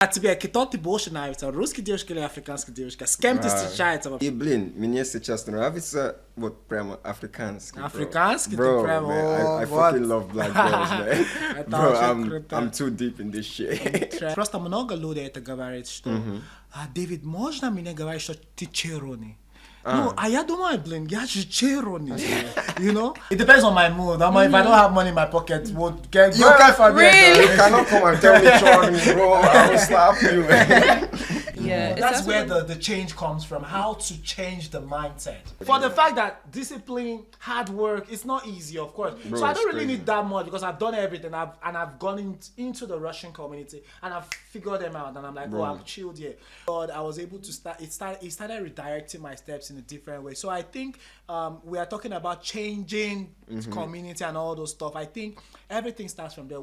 А тебе кто-то больше нравится, русская девушка или африканская девушка? С кем ты встречается вообще? И, блин, мне сейчас нравится вот прямо африканский. Африканский? Bro, Ты прям, man, I вот. fucking love black girls, man. Это Bro, очень круто. I'm too deep in this shit. Просто много людей это говорит, что Дэвид, можно мне говорить, что ты черный? Ну, а я думаю, блин, я же черный, you know? It depends on my mood. If I don't have money in my pocket, we'll get You can't for me. You cannot come and tell me Charlie, bro. I will slap you, man. Yeah, That's where the change comes from, how to change the mindset. For the fact that discipline, hard work, it's not easy, of course. Bro, so I don't it's really crazy. need that much because I've done everything. I've gone into the Russian community and I've figured them out. And I'm like, Bro. oh, I've chilled here. But I was able to it started redirecting my steps in a different way. So I think we are talking about changing community and all those stuff. I think everything starts from there.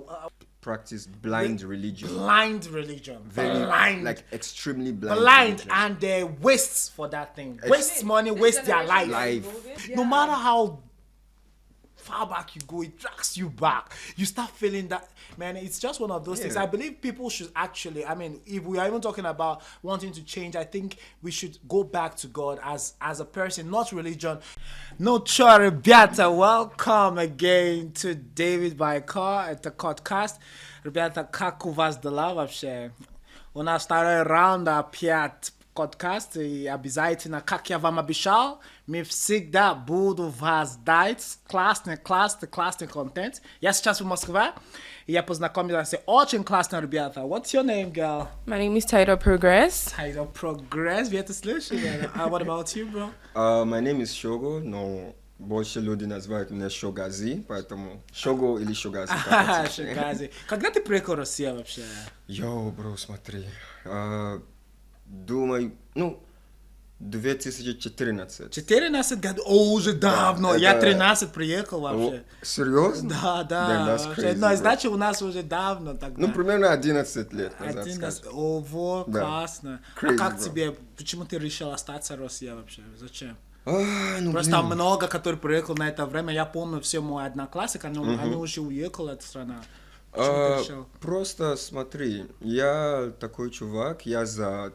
Practice blind religion. Blind religion. Very, blind. like extremely blind. Blind religion. and they waste for that thing. Waste money, waste their life. No matter how far back you go, it drags you back. You start feeling that, man, it's just one of those things. I believe people should actually, I mean, if we are even talking about wanting to change, I think we should go back to God as a person, not religion. No чё, ребята, welcome again to David by Car, это подкаст. Ребята, как у вас дела вообще? У нас второй раунд опять подкаст, и обязательно, как я вам обещал, мы всегда буду вас дать классный контент. Я сейчас в Москве, и я познакомился с очень классными ребятами. What's your name, girl? My name is Title Progress. Title Progress, вы это слышали? What about you, bro? My name is Shogo, но больше люди называют меня Shogazi, поэтому Shogo или Shogazi. Шагази. Когда ты приехал в Россию вообще? Йоу, бро, смотри. Думаю, 2014. 14 годов? О, уже давно. это- Я 13 приехал вообще. Серьезно? Да, Damn, да. that's вообще. crazy, Но bro. значит, у нас уже давно тогда. Примерно 11 лет назад, 11. скажем. Ого, Да. классно. Crazy, А как bro. тебе, почему ты решил остаться в России вообще? Зачем? Просто Просто много, которые приехал на это время. Я помню, все мои одноклассники, они уже уехали от страны. Почему ты решил? Просто смотри, я такой чувак, я за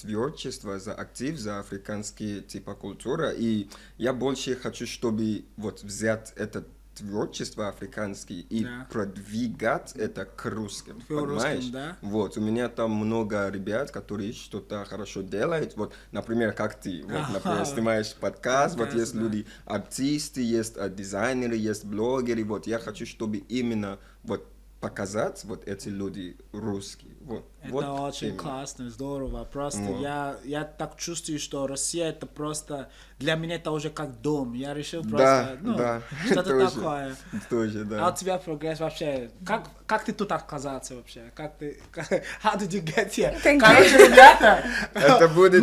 творчество, за актив, за африканские культуры, и я больше хочу, чтобы вот взять это творчество африканское и Да. продвигать это к русским, К русским, понимаешь? да. Вот, у меня там много ребят, которые что-то хорошо делают, вот, например, как ты, вот, например, снимаешь подкаст, вот есть да. люди, артисты, есть дизайнеры, есть блогеры, вот, я хочу, чтобы именно вот показать вот эти люди русские. Вот. Это вот очень именно. классно, здорово. Просто Вот. я так чувствую, что Россия это просто для меня это уже как дом. Я решил Да, просто, да. что-то Тоже. такое. Тоже, А да. у тебя прогресс вообще? Как ты тут оказался вообще? How did you get here? Thank Короче, ребята, Это будет...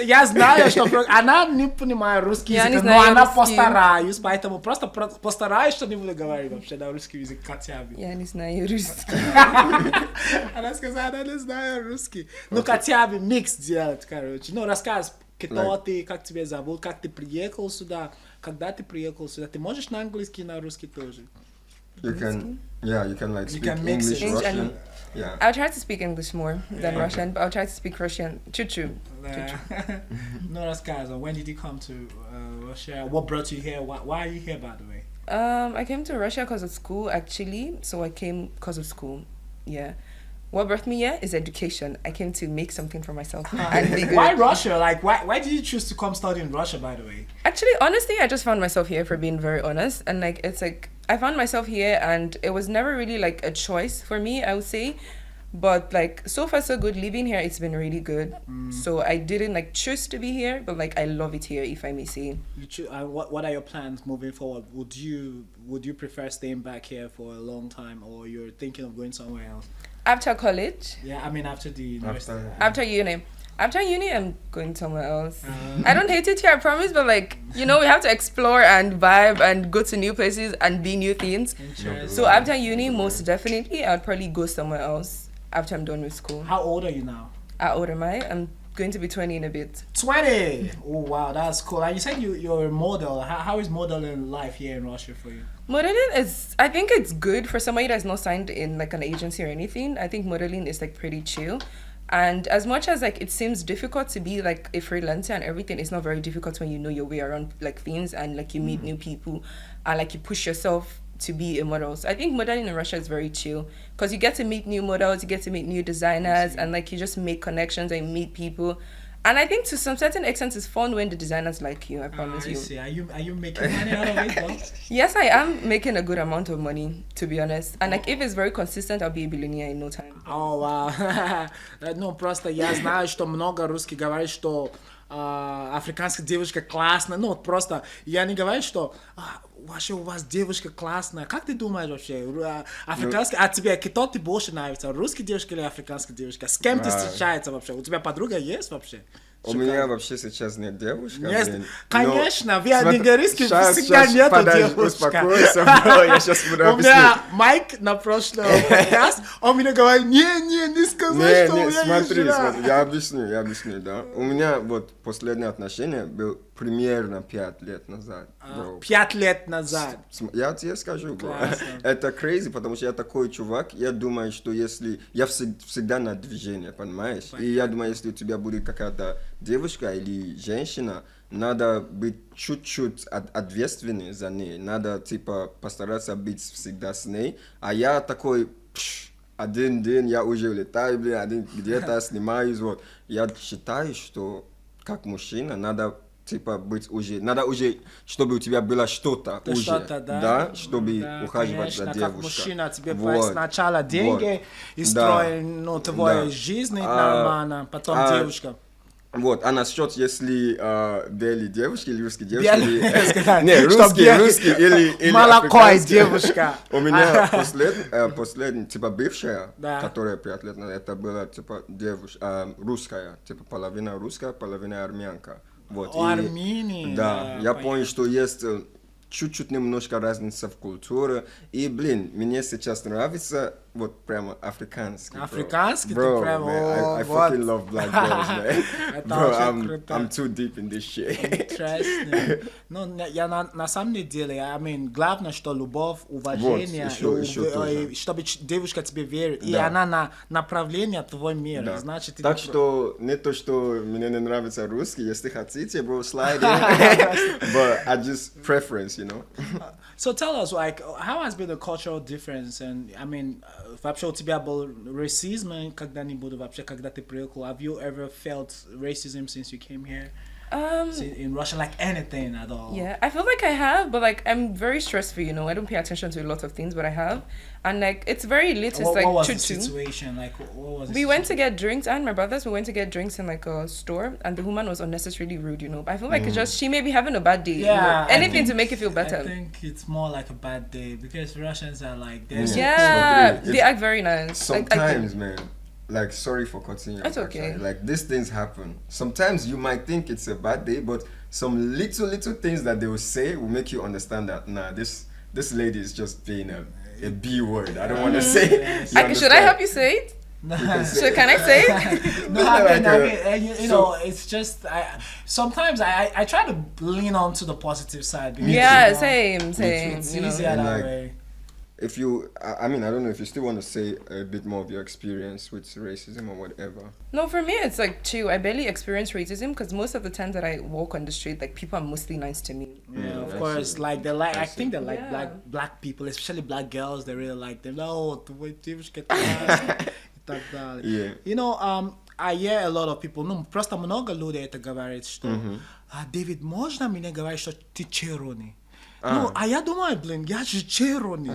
я знаю, что она не понимает русский Я язык, не но знаю она русский. постараюсь, поэтому просто постараюсь, что не буду говорить вообще на русский язык хотя бы. Я не знаю русский. Она сказала, она не знаю русский. Ну, хотя бы микс делать, короче. Ну, рассказывай, кто ты, как тебя зовут, как ты приехал сюда, когда ты приехал сюда. Ты можешь на английский и на русский тоже? You can, you can like You speak can mix English, it. Russian. Yeah. I'll try to speak English more than Russian, but I'll try to speak Russian. Choo-choo. No, рассказывай. When did you come to Russia? What brought you here? Why are you here, by the way? I came to Russia because of school, actually. So I came because of school. Yeah. What brought me here is education. I came to make something for myself and be good. Why Russia? Like, why did you choose to come study in Russia, by the way? Actually, honestly, I just found myself here, for being very honest. And like, it's like, I found myself here and it was never really like a choice for me, I would say. But like, so far so good. Living here, it's been really good. So I didn't like choose to be here, but like, I love it here, if I may say. What are your plans moving forward? Would you prefer staying back here for a long time, or you're thinking of going somewhere else? After college, Yeah, I mean after the university. after uni, I'm going somewhere else. I don't hate it here, I promise, but like, you know, we have to explore and vibe and go to new places and be new things. Interesting. So after uni, most definitely, I'll probably go somewhere else after I'm done with school. How old are you now? How old am I? I'm going to be 20 in a bit. 20. Oh wow, that's cool. And you said you're a model. How is modeling life here in Russia for you? Modeling is, I think it's good for somebody that's not signed in like an agency or anything. I think modeling is like pretty chill. And as much as like it seems difficult to be like a freelancer and everything, it's not very difficult when you know your way around like things and like you meet new people and like you push yourself to be a model. So I think modeling in Russia is very chill because you get to meet new models, you get to meet new designers, and like you just make connections and meet people. And I think to some certain extent it's fun when the designers like you, I promise you. See. Are you making money out of it though? Yes, I am making a good amount of money, to be honest. And like if it's very consistent, I'll be a billionaire in no time. Oh, wow. Ну, просто я знаю, что много русских говорят, что африканская девушка классная. Ну, вот просто я не говорю, что вообще у вас девушка классная. Как ты думаешь вообще? Африканская, а тебе кто ты больше нравится? Русская девушка или африканская девушка? С кем ты встречаешься вообще? У тебя подруга есть вообще? У меня вообще сейчас нет девушки. Нет, конечно, в Нигерийске всегда нету девушки. Успокойся, бро, я сейчас буду объяснить. У меня Майк на прошлом подкаст, он мне говорит, не сказал, что у меня смотри, есть жена. я объясню, да. У меня вот последнее отношение было примерно 5 лет назад, бро. 5 лет назад. Я тебе скажу, бро. Классно. Это crazy, потому что я такой чувак, я думаю, что если... Я всегда на движении, понимаешь? И я думаю, если у тебя будет какая-то девушка или женщина, надо быть чуть-чуть ответственным за ней. Надо, типа, постараться быть всегда с ней. А я такой... Один день я уже улетаю, где-то снимаюсь, вот. Я считаю, что как мужчина надо... типа быть уже, надо уже, чтобы у тебя было что-то уже, Что-то, да, чтобы ухаживать конечно, за девушкой. как мужчина, тебе вот. сначала деньги и строить, ну, твою жизнь нормально, потом девушка. Вот, а насчет, если белые девушки или русские девушки, не, русские или молокой девушка. У меня последняя, типа бывшая, которая 5 лет назад, это была типа девушка, русская, типа половина русская, половина армянка. Вот, Армении. Да, я понял, что есть чуть-чуть немножко разница в культуре. И, блин, мне сейчас нравится вот прямо африканский. Африканский? Bro, Ты прямо, man, I fucking love black girls, man. Bro, I'm too deep in this shit. Интересно. Ну, я на самом деле, главное, что любовь, уважение, вот, чтобы девушка тебе верит, и она на направление твой мир. Да. Значит, так что не то, что мне не нравится русский, если хотите, bro, slide in. But I just preference, you know. So tell us, like, how has been the cultural difference? And вообще у тебя был racism когда-нибудь вообще, когда ты приехал? Have you ever felt racism since you came here? In Russia, like anything at all? Yeah, I feel like I have, but like I'm very stressful, you know. I don't pay attention to a lot of things, but I have. And like it's very lit. It's like what was the situation? Like what was we went to get drinks, and my brothers, we went to get drinks in like a store, and the woman was unnecessarily rude, you know. But I feel like it's just she may be having a bad day. Yeah, you know? Anything to make you feel better. I think it's more like a bad day because Russians are like they act very nice. Sometimes, man. Like, sorry for cutting you. That's okay. Like, these things happen. Sometimes you might think it's a bad day, but some little things that they will say will make you understand that, nah, this lady is just being a B word. I don't want to say it. Should I help you say it? So can I say it? No, you know, it's just sometimes I try to lean on to the positive side. Because, same. It's easier that way. If you, I don't know if you still want to say a bit more of your experience with racism or whatever. No, for me, it's like chill. I barely experience racism because most of the time that I walk on the street, like people are mostly nice to me. Yeah, of course. Like they like, I think they like black people, especially black girls. They really like them. Oh, yeah. You know, I hear a lot of people. Ну, просто много людей это говорит, что Дэвид, можно мне говорить, что ты черный? Ну, а я думаю, блин, я же черный,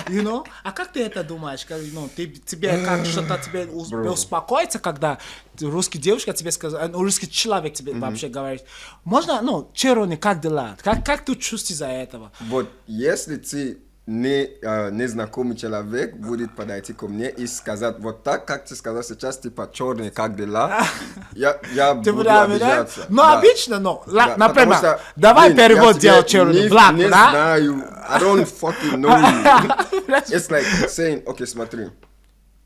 you know? А как ты это думаешь? Тебе как что-то тебе успокоится, когда русский девушка тебе сказала, русский человек тебе вообще говорит, можно, черный, как дела? Как ты чувствуешь из-за этого? Вот, если ты незнакомый человек будет подойти ко мне и сказать вот так, как ты сказал сейчас, типа черный, как дела, я буду обижаться. Ну, обычно, например, давай перевод делать черный, black, не знаю, I don't fucking know you. It's like saying, okay, смотри,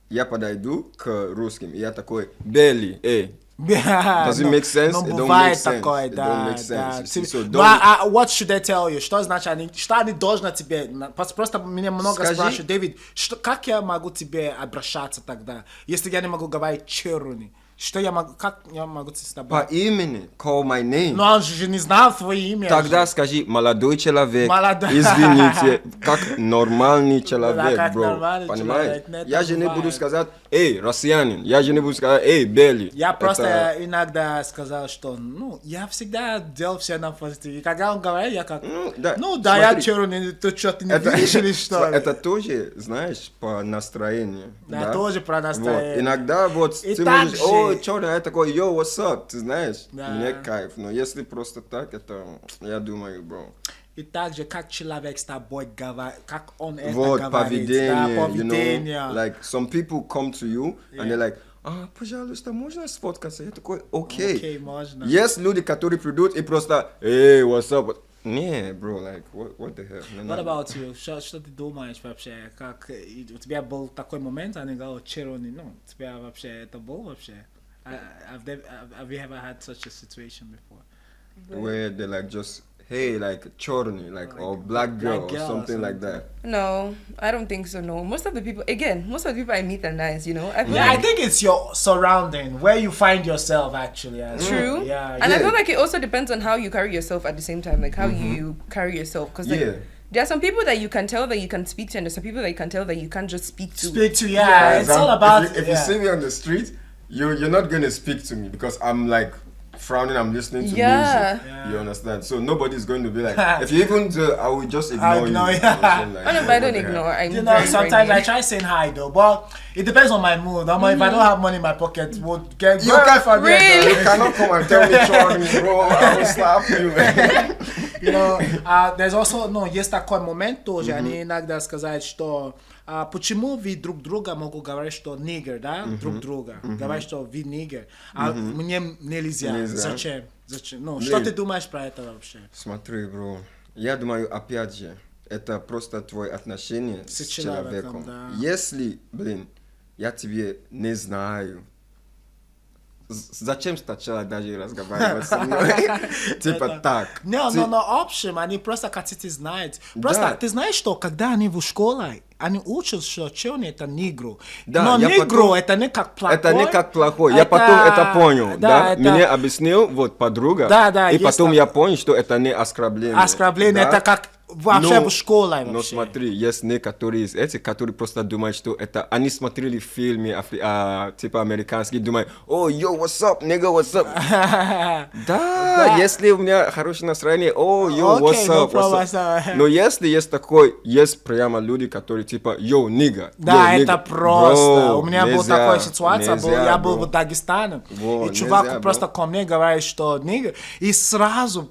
я подойду к русским, и я такой, белый, Does it make sense? It don't make sense. It don't make sense. So don't... what should I tell you? Что они должны тебе... Просто меня много спрашивают, Дэвид, как я могу тебе обращаться тогда, если я не могу говорить черный? Как я могу с тобой? По имени, call my name. Но он же не знал твое имя. Тогда скажи, молодой человек, извините, как нормальный человек, бро. Понимаешь? Я же не буду сказать, эй, россиянин. Я же не буду сказать, эй, белый. Я просто иногда сказал, что, я всегда делал все на позитиве. И когда он говорит, я как, да, я черный, ты что, ты не видишь или что? Это тоже, знаешь, по настроению. Да, тоже про настроение. Иногда вот ты можешь, ой, черный, я такой, йоу, what's up, ты знаешь? Мне кайф. Но если просто так, это, я думаю, бро. И также, как человек с тобой говорит, как он это вот, говорит. Поведение, да, поведение. You know, like, some people come to you, and they're like, пожалуйста, можно сфоткаться? Я такой, окей. Можно. Есть люди, которые придут и просто, эй, what's up? Не, bro, like, what the hell? What about you? Что ты думаешь вообще? Как, у тебя был такой момент, они говорят, черный, у тебя вообще это был вообще? Have you ever had such a situation before? Where they like just, hey, like черный, like or black girl or something like that. No, I don't think so. No, most of the people I meet are nice. You know. I think it's your surrounding, where you find yourself actually. True. Yeah. And I feel like it also depends on how you carry yourself at the same time, like how you carry yourself. Because there are some people that you can tell that you can speak to, and there's some people that you can tell that you can't just speak to. It's all about. If you see me on the street, you're not gonna speak to me because I'm like frowning, I'm listening to music. Yeah. You understand? So nobody's going to be like, if you even do, I will just ignore you. Like, but I don't ignore. Sometimes I try saying hi though, but it depends on my mood. If I don't have money in my pocket, we'll get you cannot come and tell me, Charlie, bro, I will slap you. There's also, есть такой момент тоже, они иногда сказать, что почему вы друг друга могут говорить, что нигер, да, друг друга, говорить, что вы нигер, а мне нельзя. Зачем? Что ты думаешь про это вообще? Смотри, бро, я думаю, опять же, это просто твое отношение с человеком. Да. Если, я тебе не знаю, зачем сначала даже разговаривать со мной? Типа так. Но общем, они просто хотите знать. Просто ты знаешь, что когда они в школе, они учат, что черный это негру. Но негру это не как плохой. Это не как плохой. Я потом это понял. Да? Мне объяснил подруга. И потом я понял, что это не оскорбление. Оскорбление это как вообще в школе. Но смотри, есть некоторые из этих, которые просто думают, что это... Они смотрели в фильме типа американские, думают, о, йо, what's up, nigga, what's up? Да, если у меня хорошее настроение, о, йо, what's up? Но если есть такой, есть прямо люди, которые типа, йо, nigga. Да, это просто. У меня была такая ситуация, я был в Дагестане, и чувак просто ко мне говорит, что nigga, и сразу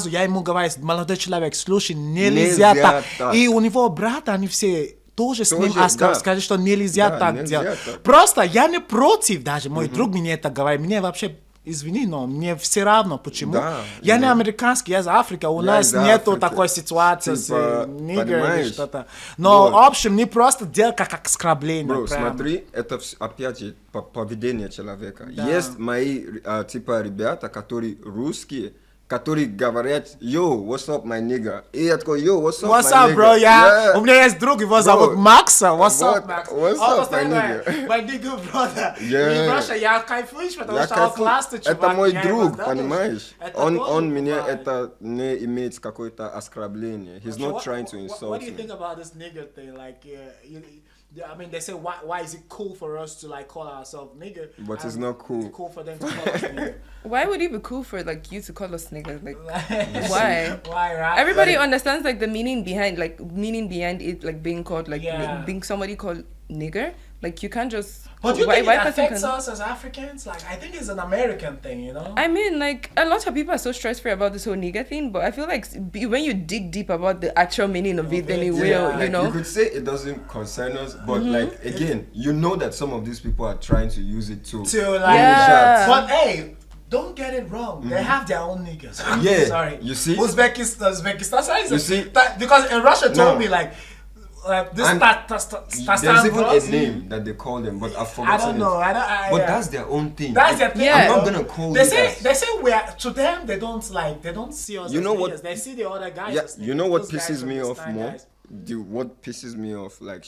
я ему говорю, молодой человек, слушай, нельзя так. И у него брата, они все тоже с ним сказали, что нельзя так делать. Просто я не против даже, мой друг мне это говорит, мне вообще, извини, но мне все равно, почему? Я не американский, я из Африки, у нас нету такой ситуации с нигером или что-то. Но, в общем, не просто делать как оскорбление. Бро, смотри, это опять же поведение человека. Есть мои, типа, ребята, которые русские, которые говорят, yo, what's up, my nigga? И я такой, yo, what's up, what's my up, nigga? Bro? У меня есть друг, его зовут Макса. What's up, Max? What's up, my nigga? My nigga, brother. И просто я кайфуешь, потому что он классный чувак. Это мой друг, понимаешь? Он меня это не имеет какое-то оскорбление. He's not trying to insult me. What do you think about this nigga thing? Like, I mean, they say, why is it cool for us to like call ourselves nigger? But it's not cool. It's cool for them to call us nigger. Why would it be cool for like you to call us nigger? Like, why? Why, right? Everybody understands like the meaning behind it, like being called like being somebody called nigger. Like you can't just. But do you think it affects us as Africans? Like, I think it's an American thing, you know? I mean, like, a lot of people are so stress-free about this whole nigger thing, but I feel like when you dig deep about the actual meaning of it, then it will, you know? You could say it doesn't concern us, but, like, again, you know that some of these people are trying to use it to like... But, hey, don't get it wrong. They have their own niggas. Yeah. Sorry. You see? Uzbekistan, sorry. You see? Because in Russia told me, like, this And there's even a name that they call them, but I've forgotten. I don't know. But that's their own thing. That's their thing. Yeah. I'm not gonna call They you say guys. they say we are to them. They don't see us. You as know what? niggas. They see the other guys. Yeah, as you niggas. know what Those guys pisses me off understand more? guys. What pisses me off, like,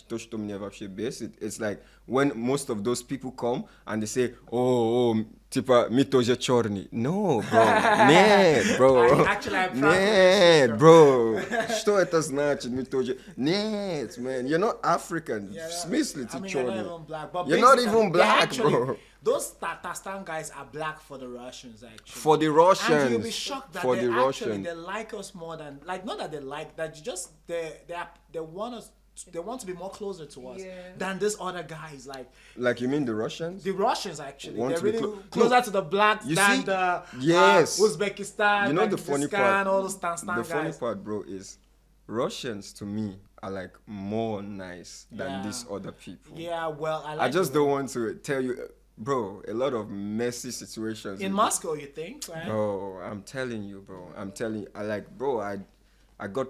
it's like when most of those people come and they say, oh, типа, мы тоже черный. No, bro. Нет, bro. Actually, I'm proud of Нет, bro. Что это значит, мы тоже... Нет, man. You're not African. В смысле ты I mean, черный? you're not even black. But You're not basically, even black, actually, bro. Those Tatarstan guys are black for the Russians, actually. For the And Russians. you'll be shocked that For they the actually Russians. they like us more than not that they like that just they want us they want to be more closer to us than this other guys Like, you mean the Russians? the Russians actually Want they're to be really clo- closer No. to the blacks You than see? the Yes. Uzbekistan, You know the funny Kyrgyzstan, part? all those Tanstan The guys. funny part, bro, is Russians to me are like more nice than Yeah. these other people. Yeah, well, I just don't want to tell you, bro, a lot of messy situations. in Moscow, you think, right? Bro, I'm telling you, bro. I'm telling you, I got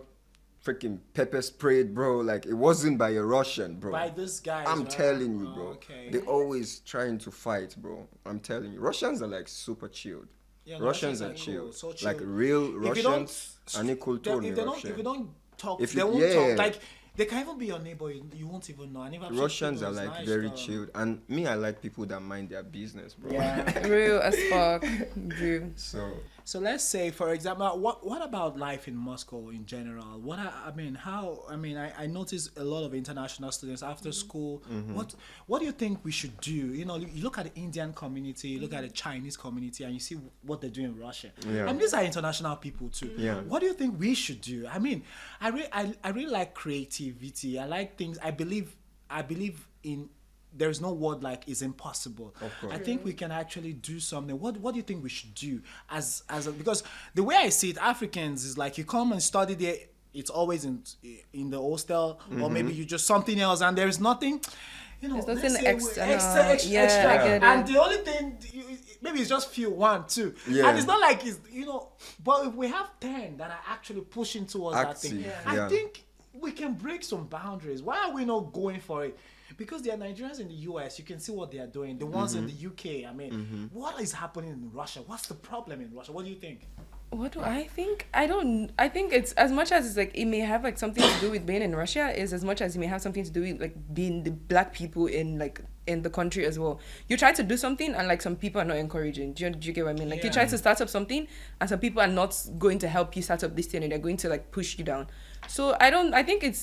freaking pepper sprayed, bro. Like, it wasn't by a Russian, bro. By this guy. I'm telling you, bro. Okay. They always trying to fight, bro. I'm telling you. Russians are like super chilled. Yeah, Russians are cool, chilled. so Like chilled. real If you don't- Russians and culture if you don't talk, If they you- won't yeah. talk. Like they can even be your neighbor, you won't even know. And if Russians are like very chilled, and me, I like people that mind their business, bro. Yeah. Real as fuck. Real. So let's say, for example, what about life in Moscow in general? I notice a lot of international students after school. What do you think we should do? You know, you look at the Indian community, you look at the Chinese community, and you see what they do in Russia. Yeah. I mean, these are international people too. Yeah. What do you think we should do? I mean, I really like creativity. I like things. I believe in. There's no word like is impossible. Of course. I think we can actually do something. What do you think we should do because the way I see it, Africans is like you come and study there. It's always in the hostel, or maybe you just something else, and there's nothing. You know, There's let's nothing say extra. Yeah, extra. I get it. And the only thing, maybe it's just few, 1, 2. Yeah. And it's not like it's, but if we have 10 that are actually pushing towards that thing, Active, I yeah. think we can break some boundaries. Why are we not going for it? Because there are Nigerians in the US, you can see what they are doing. The ones in the UK, I mean, what is happening in Russia? What's the problem in Russia? What do you think? What do I think? I think it's as much as it's like it may have like something to do with being in Russia is as much as it may have something to do with like being the black people in the country as well. You try to do something and like some people are not encouraging. Do you get what I mean? Like you try to start up something and some people are not going to help you start up this thing and they're going to like push you down. So I think it's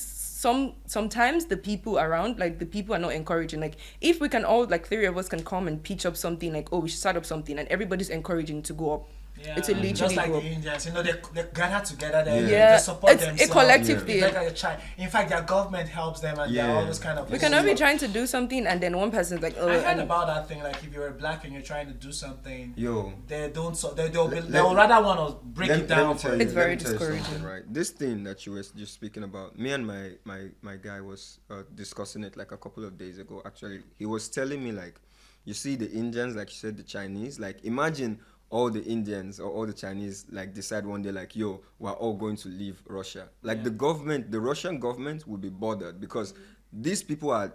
sometimes the people around, like the people are not encouraging. Like if we can all, like 3 of us can come and pitch up something like, oh, we should start up something and everybody's encouraging to go up. Yeah, It's a literally just like go the up. Indians, they gather together, they Yeah. support It's a themselves. collective They thing. like in fact, their government helps them, and they're all those kind of. We cannot be trying to do something and then one person's like, oh, I heard and- about that thing. Like if you're black and you're trying to do something, Yo. they don't. They'll rather want to break it down. tell for you, It's very let me tell you something, discouraging. right? This thing that you were just speaking about, me and my guy was discussing it like a couple of days ago. Actually, he was telling me like, you see the Indians, like you said, the Chinese. Like imagine all the Indians or all the Chinese like decide one day like, yo, we're all going to leave Russia. Like the Russian government will be bothered because these people are,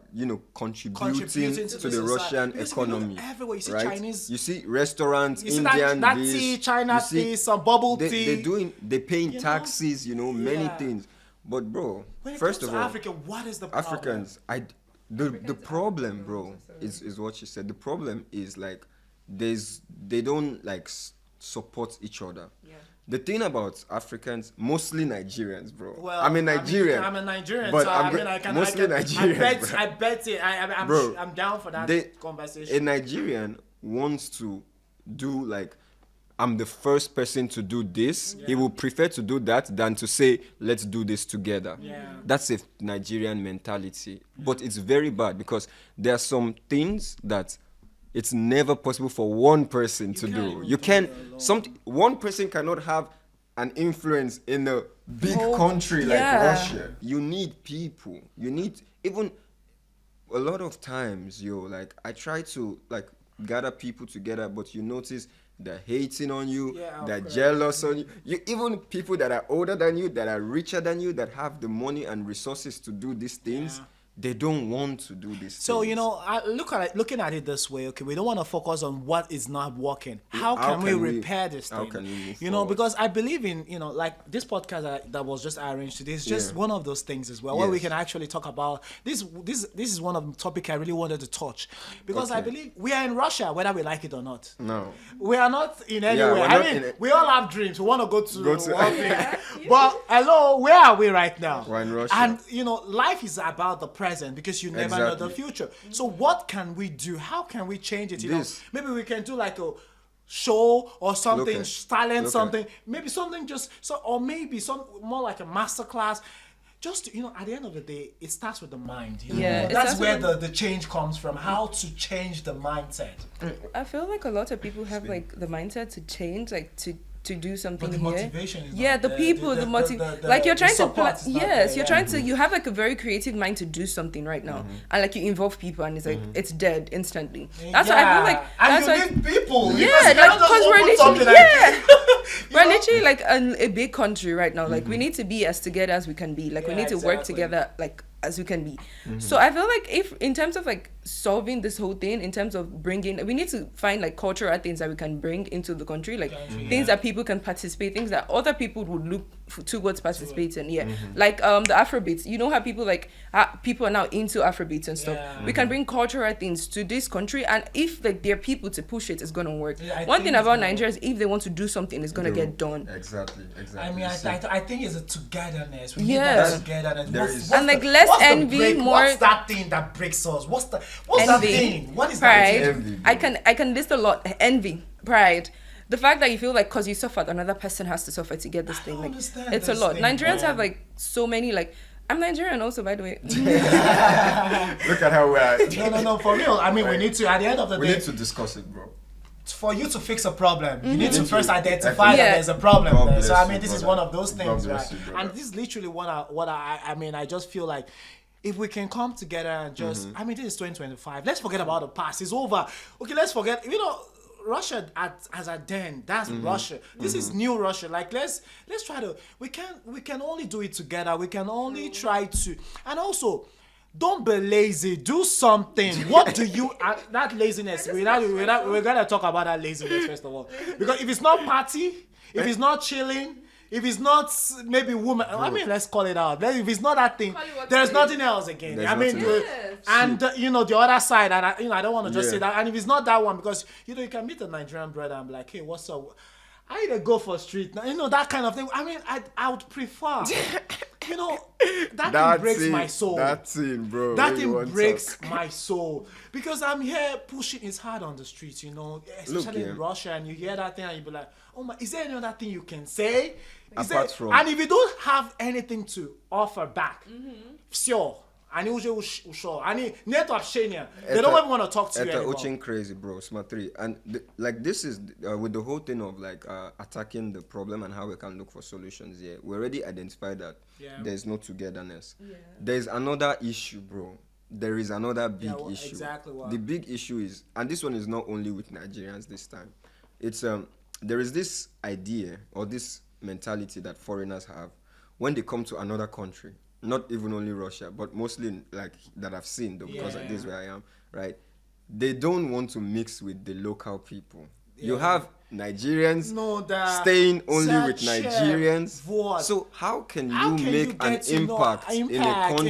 contributing to the society. Russian Because if you look economy. everywhere, you see right? Chinese- You see restaurants, You see Indian that this, tea, China you see- tea, some bubble tea. They're paying You know? taxes, many Yeah. things. But bro, When it first comes of to all, Africa, what is the problem? Africans, the problem, bro, is what she said. The problem is like they don't like support each other. Yeah. The thing about Africans, mostly Nigerians, bro. Well, I'm a Nigerian. I'm a Nigerian, but so mostly Nigerians. I bet it. Bro, I'm down for that A conversation. Nigerian wants to do like, I'm the first person to do this. He will prefer to do that than to say, let's do this together. Yeah. That's a Nigerian mentality. But it's very bad because there are some things that it's never possible for one person to do. You can one person cannot have an influence in a big country like Russia. You need people. You need even a lot of times, like I try to like gather people together, but you notice they're hating on you, Yeah, they're of course. jealous on you. Even people that are older than you, that are richer than you, that have the money and resources to do these things, Yeah. they don't want to do these So things. you know, looking at it this way, okay, we don't want to focus on what is not working. How can we repair this thing? how can we move you know, forward? because I believe in, you know, like this podcast that was just arranged today is just Yeah. one of those things as well, where we Yes. can actually talk about this. This is one of the topic I really wanted to touch, because I Okay. believe we are in Russia, whether we like it or not. No. We are not in Yeah, anywhere. we're I not mean, in it. we all have dreams. We want to go to, Go to- one thing. But hello, where are we right now? We're in Russia. And you know, life is about the present, because you never know the Exactly. future. So what can we do? How can we change it? You know, This- maybe we can do like a show or something, Okay. talent Okay. something. Maybe something or maybe some more like a masterclass. Just, you know, at the end of the day, it starts with the mind. You know? Yeah, it That's starts where with the change comes from. How to change the mindset. I feel like a lot of people have like the mindset to change, like to do something But the here. motivation is Yeah, not the there. people, the motive. Like you're the trying to, support is not yes, there, you're yeah. trying to. You have like a very creative mind to do something right now, and like you involve people, and it's like it's dead instantly. That's why I feel like and that's you why. need people. Yeah, because you like cannot just because we're open literally something like- You we're know? literally like a big country right now. Like we need to be as together as we can be. Like we Yeah, need to work exactly. together like as we can be. So I feel like if in terms of like solving this whole thing, in terms of bringing, we need to find like cultural things that we can bring into the country, like things that people can participate, things that other people would look towards participating. Yeah, like the Afrobeats. You know how people like people are now into Afrobeats and stuff. Yeah. We can bring cultural things to this country, and if like there are people to push it, it's gonna work. Yeah, I One think thing it's about gonna Nigeria is if they want to do something, it's gonna get done. Exactly. I mean, See, I think it's a togetherness. We Yeah. need that togetherness. There What's- is- what's And, like, the- less what's the envy, break? more- What's that thing that breaks us? What's that Envy, thing? What is pride. that? Envy, I can list a lot. Envy, pride. The fact that you feel like because you suffered, another person has to suffer to get this thing. don't Like understand it's a this lot. thing, Nigerians man. have like so many like. I'm Nigerian also, by the way. Look at how we are. No, for real. I mean, we need to, at the end of the We day, need to discuss it, bro. for you to fix a problem, you need to Mhm. first identify that Yeah. there's a problem God there. bless So I you, mean, this is brother. one of those God things, bless right? you, brother. And this is literally what I mean. I just feel like if we can come together and just, I mean, this is 2025. Let's forget about the past. It's over. Okay, let's forget. You know, Russia as a then. That's Russia. This is new Russia. Like let's try to. We can only do it together. We can only try to. And also, don't be lazy. Do something. What do you? That laziness. We're gonna talk about that laziness first of all. Because if it's not party, if it's not chilling. If it's not maybe woman, I mean, let's call it out. If it's not that thing, Call it what there's it is. nothing else again. There's I mean, nothing else. and you know the other side, and I don't want to just Yeah. say that. And if it's not that one, because you know you can meet a Nigerian brother and be like, hey, what's up? I either go for street, you know, that kind of thing. I mean, I would prefer, you know, that thing breaks my soul. That thing, bro. That when you thing want breaks talk. my soul because I'm here pushing. It's hard on the streets, you know, especially in yeah. Russia, and you hear that thing and you be like, "Oh my, is there any other thing you can say?" Apart from- and if you don't have anything to offer back, sure. And sure. And net общения. They don't even want to talk to you Это anymore. очень crazy, bro. Смотри, and like this is with the whole thing of like attacking the problem and how we can look for solutions. Yeah, we already identified that Yeah. there's no togetherness. There's another issue, bro. There is another big Yeah, well, issue. exactly what? The big issue is, and this one is not only with Nigerians this time. It's there is this idea or this mentality that foreigners have when they come to another country. Not even only Russia, but mostly like that I've seen though, because Yeah. this is where I am, right? They don't want to mix with the local people. You Yeah. have Nigerians No, that staying only with such a Nigerians. voice. So how can you How can make you an get to know impact in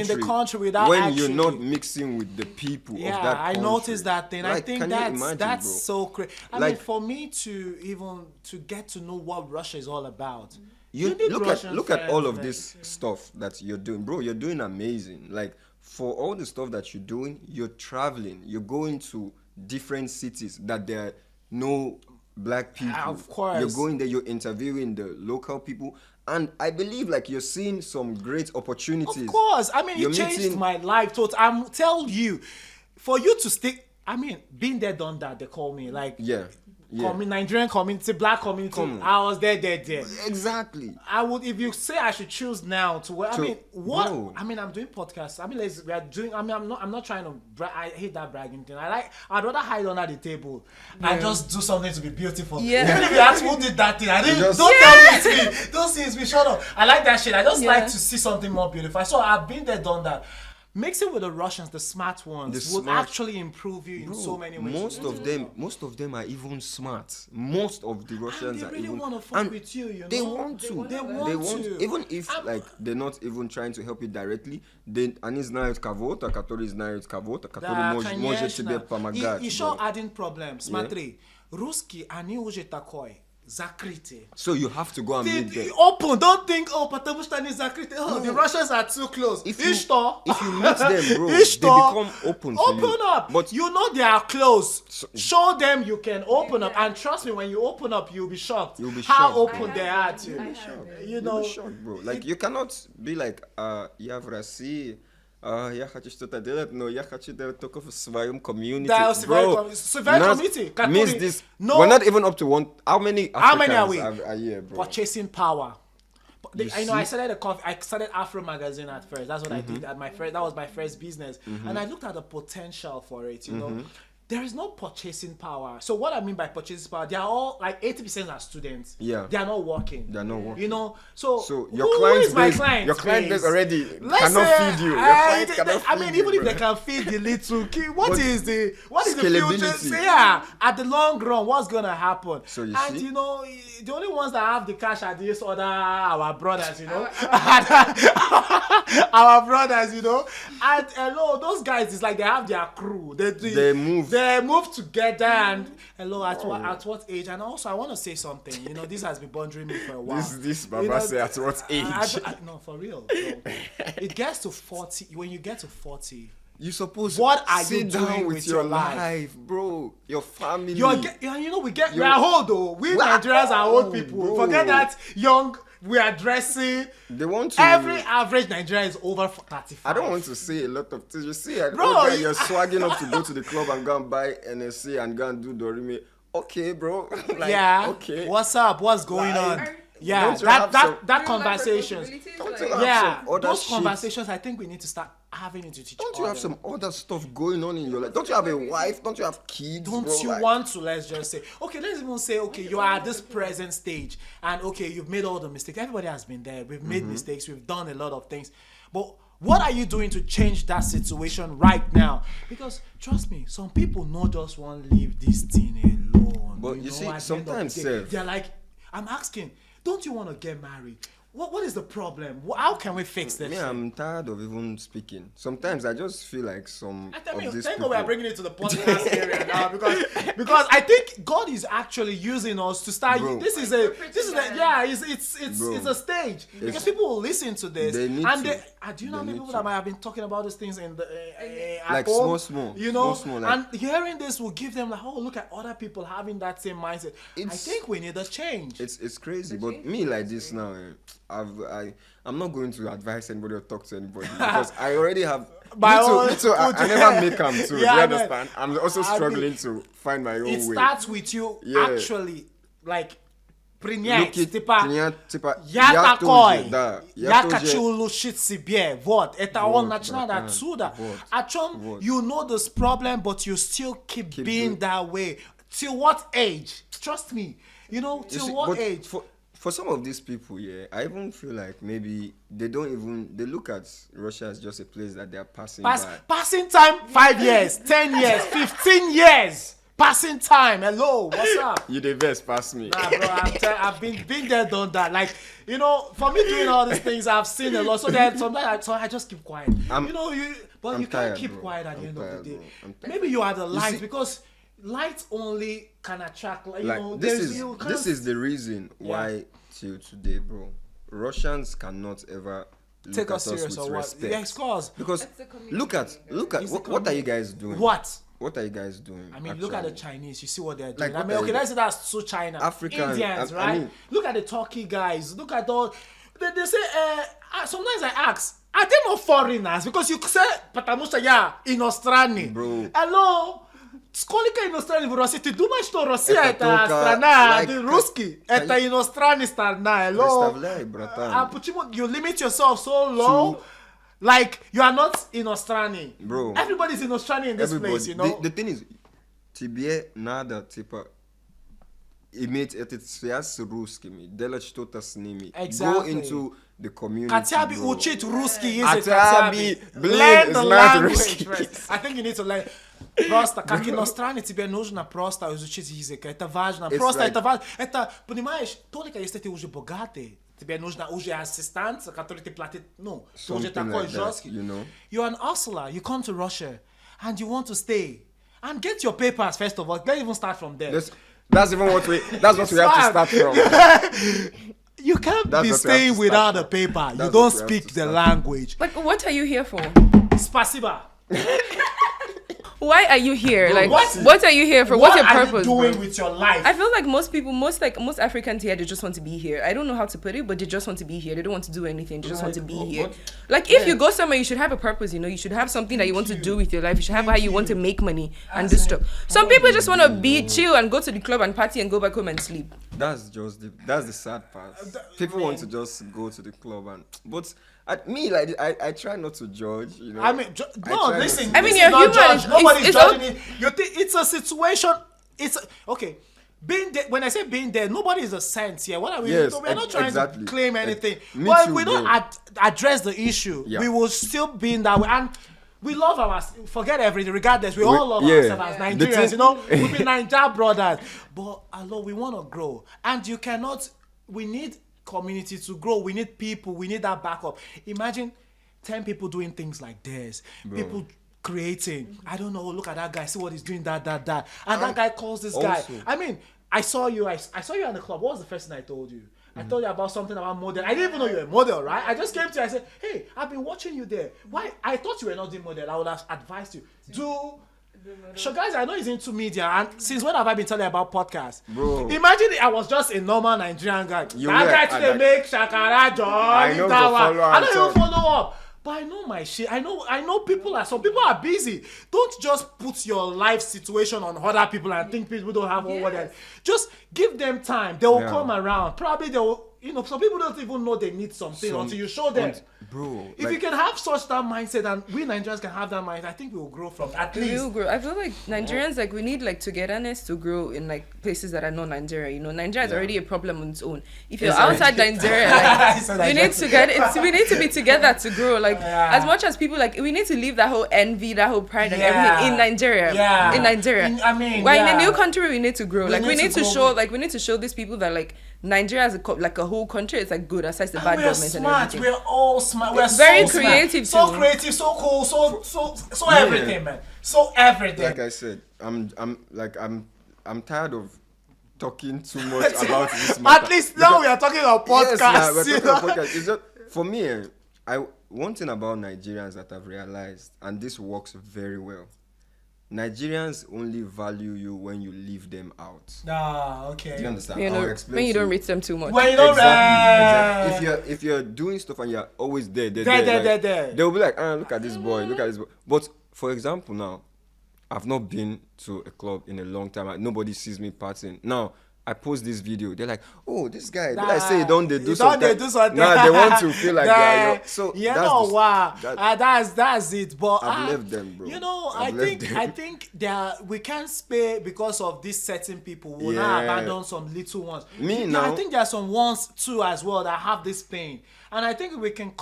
the country without when actually- you're not mixing with the people Yeah, of that I country? noticed that thing. I Like, think can you that's imagine, that's bro? so crazy. I mean, Like- for me to even to get to know what Russia is all about. You need look Russian at all friends, of man. this stuff that you're doing, bro. You're doing amazing. Like for all the stuff that you're doing, you're traveling. You're going to different cities that there are no black people. Of course. You're going there. You're interviewing the local people, and I believe like you're seeing some great opportunities. Of course. I mean, You're it changed meeting- my life. I'm tell you, for you to stick. I mean, being there, done that. They call me like. Yeah. Nigerian community, black community, I was there. Exactly. I would, if you say I should choose now to wear, bro. I'm doing podcasts. we are doing. I'm not trying to. I hate that bragging thing. I'd rather hide under the table and just do something to be beautiful. Yeah. Even if you ask who did that thing, I didn't. Don't tell me it's me. Don't say it's me. Shut up. I like that shit. I just like to see something more beautiful. So I've been there, done that. Mixing with the Russians, the smart ones, would actually improve you in so many ways. Most of them are even smart. Most of the Russians and they really are even want to fuck with you, you know? They want to. They want to. Even if they're not even trying to help you directly, они знают кого-то, который знает кого-то, который может тебе помогать. Еще один проблем. Смотри, русские, они уже такой. Закрытые. So you have to go and meet them. Open. Don't think, потому что они закрытые. The Russians are too close. If you meet them, bro, they become open to you. Open up. But you know they are close. Show them you can open up. And trust me, when you open up, you'll be shocked. How open they are to you. You know. You'll be shocked, bro. Like, you cannot be like, я в России, я хочу что-то делать, но я хочу делать только в своем community. Bro, community. Miss this. No. We're not even up to one. How many are we? Are here, bro? Purchasing power. I started Afro magazine at first. That's what I did at my first. That was my first business, and I looked at the potential for it. You know. There is no purchasing power. So what I mean by purchasing power, they are all like 80% are students. Yeah. They are not working. You know. So your client base already cannot feed you. Even if they can feed the little kid, what is the future? Scalability. At the long run, what's gonna happen? So you see? You know, the only ones that have the cash are these other our brothers, you know. Our brothers, you know. And hello, those guys, it's like they have their crew. They move together and at what age? And also I want to say something. You know, this has been bothering me for a while. This Baba say at what age? No, for real. Bro. It gets to 40. When you get to 40, you're supposed what are sit you down doing with your life, bro? Your family. We are old though. We Nigerians are old people. Bro. Forget that young. We are dressing. They want to. Every average Nigerian is over 35. I don't want to say a lot of things. You see, bro, you're swagging up to go to the club and go and buy NSC and go and do Dorime. Okay, bro. Okay. What's up? What's going on? Yeah, that conversations. Those conversations. I think we need to start having it to teach. Don't you have some other stuff going on in your life? Don't you have a wife? Don't you have kids? Don't you want to? Let's just say, okay. Let's even say, okay, you are at this present stage, and okay, you've made all the mistakes. Everybody has been there. We've made mistakes. We've done a lot of things, but what are you doing to change that situation right now? Because trust me, some people not just want to leave this thing alone. But you see, sometimes they're like, I'm asking. Don't you want to get married? What is the problem? How can we fix this? I'm tired of even speaking. Sometimes I just feel like thank God we are bringing it to the podcast area now because I think God is actually using us to start. Bro. It's a stage because people will listen to this do you know how many people that might have been talking about these things in the like home, small, you know, small, and hearing this will give them like, oh, look at other people having that same mindset. I think we need a change. It's crazy, but me like this now. I'm not going to advise anybody or talk to anybody because I already have. I never make them too. Do you understand? I'm also struggling to find my own way. It starts with you actually like. Я такой, я хочу улучшить себе. Вот, это он начинает отсюда. О чем you know this problem, but you still keep being that way. Till what age? Trust me. You know, what age? For some of these people, I even feel like maybe they look at Russia as just a place that they are passing by. Passing time, 5 years, 10 years, 15 years. Passing time. Hello, what's up? You the best, pass me. Nah, bro, I've been there, done that. Like, you know, for me doing all these things, I've seen a lot. So that sometimes I just keep quiet. You can't keep quiet at the end of the day. Maybe you are the light because light only can attract. This is the reason why till today, bro, Russians cannot ever take us serious with respect. Yeah, because look at what are you guys doing? What are you guys doing? I mean, look at the Chinese. You see what they're doing. Let's say that's so China. Indians, right? Look at the Turkey guys. Look at all. They say, sometimes I ask, are they not foreigners? Because you say, потому что я иностранный. Bro. Hello? Сколько иностранных в России? Ты думаешь, что Россия Это это только, страна, like, ты русский? Это иностранная страна, hello. Представляй, братан. А почему you limit yourself so low? Like, you are not иностранный. Bro. Everybody's иностранный in this place, you know? The thing is, тебе надо, типа, иметь этот связь с русскими, делать что-то с ними. Exactly. Go into the community, Хотя бы bro. учить русский язык. Хотя хотя бы, бы. блин, Learn the знать language русский first. язык. I think you need to learn. Просто, как иностранец, тебе нужно просто изучить язык. Это важно. It's Просто like- это важно. Это, понимаешь, только если ты уже богатый, тебе нужно уже ассистант, который ты платит, ну, ты уже Something такой like that, жесткий. you know? You're an hustler. You come to Russia and you want to stay. And get your papers first of all. Let's even start from there. That's even what we have to start from. You can't That's be what we have staying to without start a paper. You That's don't what we have speak to the start language. Like, what are you here for? Spasiba. Why are you here? Like, what- what are you here for? What's your What are purpose? you doing bro? with your life? I feel like most people, most Africans here, they just want to be here. I don't know how to put it, but they just want to be here. They don't want to do anything. They just want to be here. Like, if you go somewhere, you should have a purpose. You know, you should have something that you want to do with your life. You should have how you want to make money and do stuff. Some people just want to be chill and go to the club and party and go back home and sleep. That's the sad part. People want to just go to the club but me, like, I try not to judge, you know. I mean, no, try listen. not to- I mean, this you're is not human. judge. Nobody's It's judging it. You think it's a situation. Okay. Being there, when I say being there, nobody is a sense here. What are we? Yes, We're not trying exactly. to claim anything. Me But if too, we don't bro. address the issue, Yeah. we will still be in that way. And we love forget everything, regardless. We all love yeah. ourselves as The Nigerians, thing- you know. We be Niger brothers. But although we want to grow, and you cannot, we need community to grow. We need people. We need that backup. Imagine 10 people doing things like this. People creating. I don't know. Look at that guy. See what he's doing. That. And that guy calls this guy. also- I mean, I saw you in the club. What was the first thing I told you? I told you about something about model. I didn't even know you were a model, right? I just came to you. I said, hey, I've been watching you there. Why? I thought you were not doing model. I would have advised you. So guys, I know he's into media, and since when have I been telling you about podcasts? Bro. Imagine I was just a normal Nigerian guy. You that were, guy today and make Shakara John. I know that go one. follow I and don't even talk. follow up. But I know my shit. I know people some people are busy. Don't just put your life situation on other people and think people don't have all what they just give them time. They will Yeah. come around. Probably they will, some people don't even know they need something until you show them. Bro, If you can have such that mindset, and we Nigerians can have that mindset, I think we will grow from at We least. will grow. I feel like Nigerians, like, we need, like, togetherness to grow in, like, places that are not Nigeria. You know, Nigeria is already a problem on its own. If you're outside Nigeria, like, we need to we need to be together to grow. Like, as much as people, like, we need to leave that whole envy, that whole pride and everything in Nigeria. Yeah. In Nigeria. We're in a new country, we need to grow. Like, we need to show these people that, like, Nigeria as a whole country is, like, good aside the bad We're government smart. and everything. We're all smart. We're Very so creative smart. So too. creative, so cool, so everything, man. So everything. like I said, I'm tired of talking too much about this matter. At least now we are talking about podcasts. Yes, we're you talking know? about podcast. It's just, for me, one thing about Nigerians that I've realized, and this works very well, Nigerians only value you when you leave them out. Ah, okay. Do you understand? You I'll know, explain when you to don't reach them too much. When you don't Exactly. If you're doing stuff and you're always there, There. they'll be like, look at this boy, look at this boy. But for example, now, I've not been to a club in a long time. Nobody sees me partying. Now, I post this video. They're like, oh, this guy. Did I say they do something? Nah, they want to feel like they're so. You that's know, wow. that- That's it. But I've left them, bro. You know, I've left them. I think we can't spare because of these certain people. We'll Yeah. not abandon some little ones. Me Yeah, now- I think there are some ones too as well that have this pain, and I think we can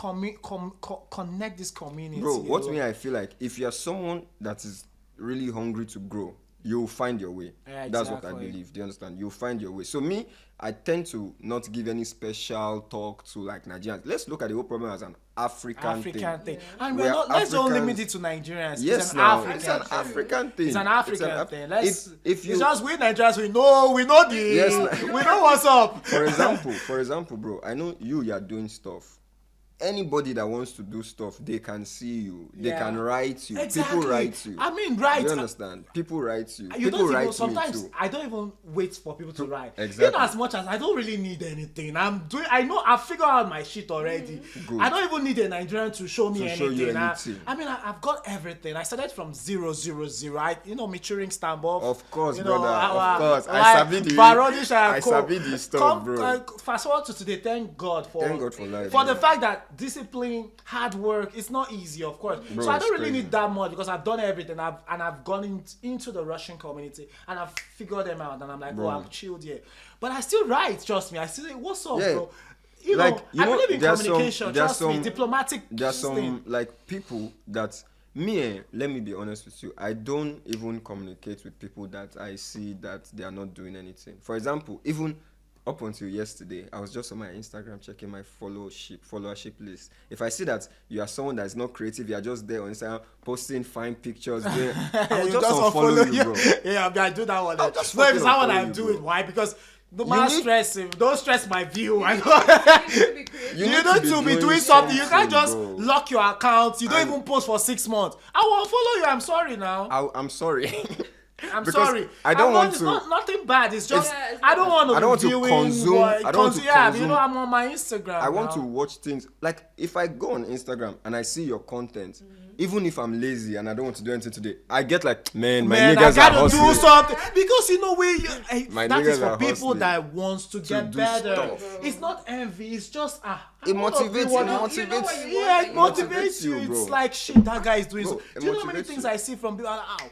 connect this community. Bro, you what know? me I feel like, if you're someone that is really hungry to grow, you'll find your way. Yeah, That's what I exactly. believe. Do you understand? You'll find your way. So me, I tend to not give any special talk to like Nigerians. Let's look at the whole problem as an African thing. thing. And We're let's don't Africans. limit it to Nigerians. Yes, it's an now African it's an thing. African thing. It's an African thing. Let's. if you it's just we Nigerians. We know the. Yes, we know what's up. for example, bro, I know you are doing stuff. anybody that wants to do stuff, they can see you. They Yeah. can write you. Exactly. People write you. I mean, right. You understand? People write you. You People don't write even, me sometimes too. I don't even wait for people to write. Exactly. In as much as I don't really need anything. I know I've figured out my shit already. Good. I don't even need a Nigerian to show me To anything. show you anything. I've got everything. I started from 000. Maturing Stambov. Of course, you know, brother. our- Of course. like, I sabi the Barodish and I co. sabi the stuff, bro. Fast forward to today. Thank God for life. for the bro. fact that discipline, hard work, it's not easy, of course. Bro, so I it's don't really crazy. need that much because I've done everything. I've gone into the Russian community and I've figured them out. And I'm like, Bro. oh, I'm chilled here. But I still write. Trust me. I still say, what's up, Yeah. bro? I believe in communication. Trust me, diplomatic. There are some thing. like people that let me be honest with you. I don't even communicate with people that I see that they are not doing anything. For example, even up until yesterday, I was just on my Instagram checking my followership list. If I see that you are someone that is not creative, you are just there on Instagram posting fine pictures, I will just unfollow you, bro. Yeah, I do that one. I'll No, just it's not what unfollow I'm you, doing. bro. Why? Because the You man need- stressing. Don't stress my view. I know. You You need need to be doing something. You can't just bro. lock your account. You don't even post for 6 months. I will follow you. I'm sorry now. I'm sorry. I'm because sorry. I don't want it's to- not nothing bad. It's just It's I don't want to. I don't want to viewing consume- what- I don't want to Yeah, consume- you know I'm on my Instagram. I want now. to watch things like if I go on Instagram and I see your content, even if I'm lazy and I don't want to do anything today, I get like, man, my Man, I niggas are gotta do hustling. something because My that is niggas for are people hustling that wants to get do better. stuff. It's not envy. It's just It motivates you. Yeah, it motivates you. bro. It's like shit that guy is doing. Bro, So, it do you know how many motivates things you. I see from people? I'm like, ow,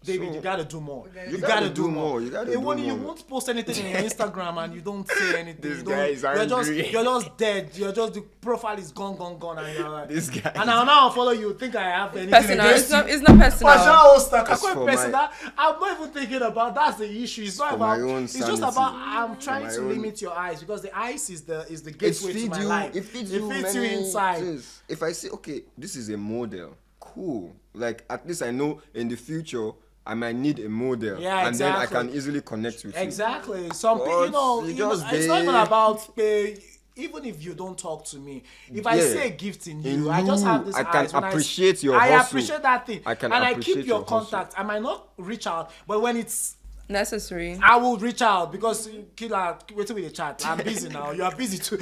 David, So, you gotta do more. You gotta gotta do do more. more. You gotta It do won't- You more. won't post anything in your Instagram and you don't say anything. This You don't- guy is You're angry. just dead. You're just the profile is gone, and you're like, This guy And I'll now follow you. Think I have anything Personal. against you? It's not personal. That's for Personal. I'm not even thinking about that's the issue. It's not for about. my own It's just sanity. about I'm trying my to own- limit your eyes because the eyes is the It gateway to feeds my you. life. It feeds you many inside. things. If I say, okay, this is a model, cool. Like at least I know in the future I might need a model, Yeah, and then I exactly. can easily connect with you. Exactly. Some But people, you just it's not even there. about. Even if you don't talk to me, if I Yeah. see a gift in In you, I just you, have this I can eyes. When appreciate your I hustle. appreciate that thing, I can and I appreciate keep your your hustle. contact. I might not reach out, but when it's Necessary. I will reach out because killer waiting with the chat. I'm busy now. You are busy too.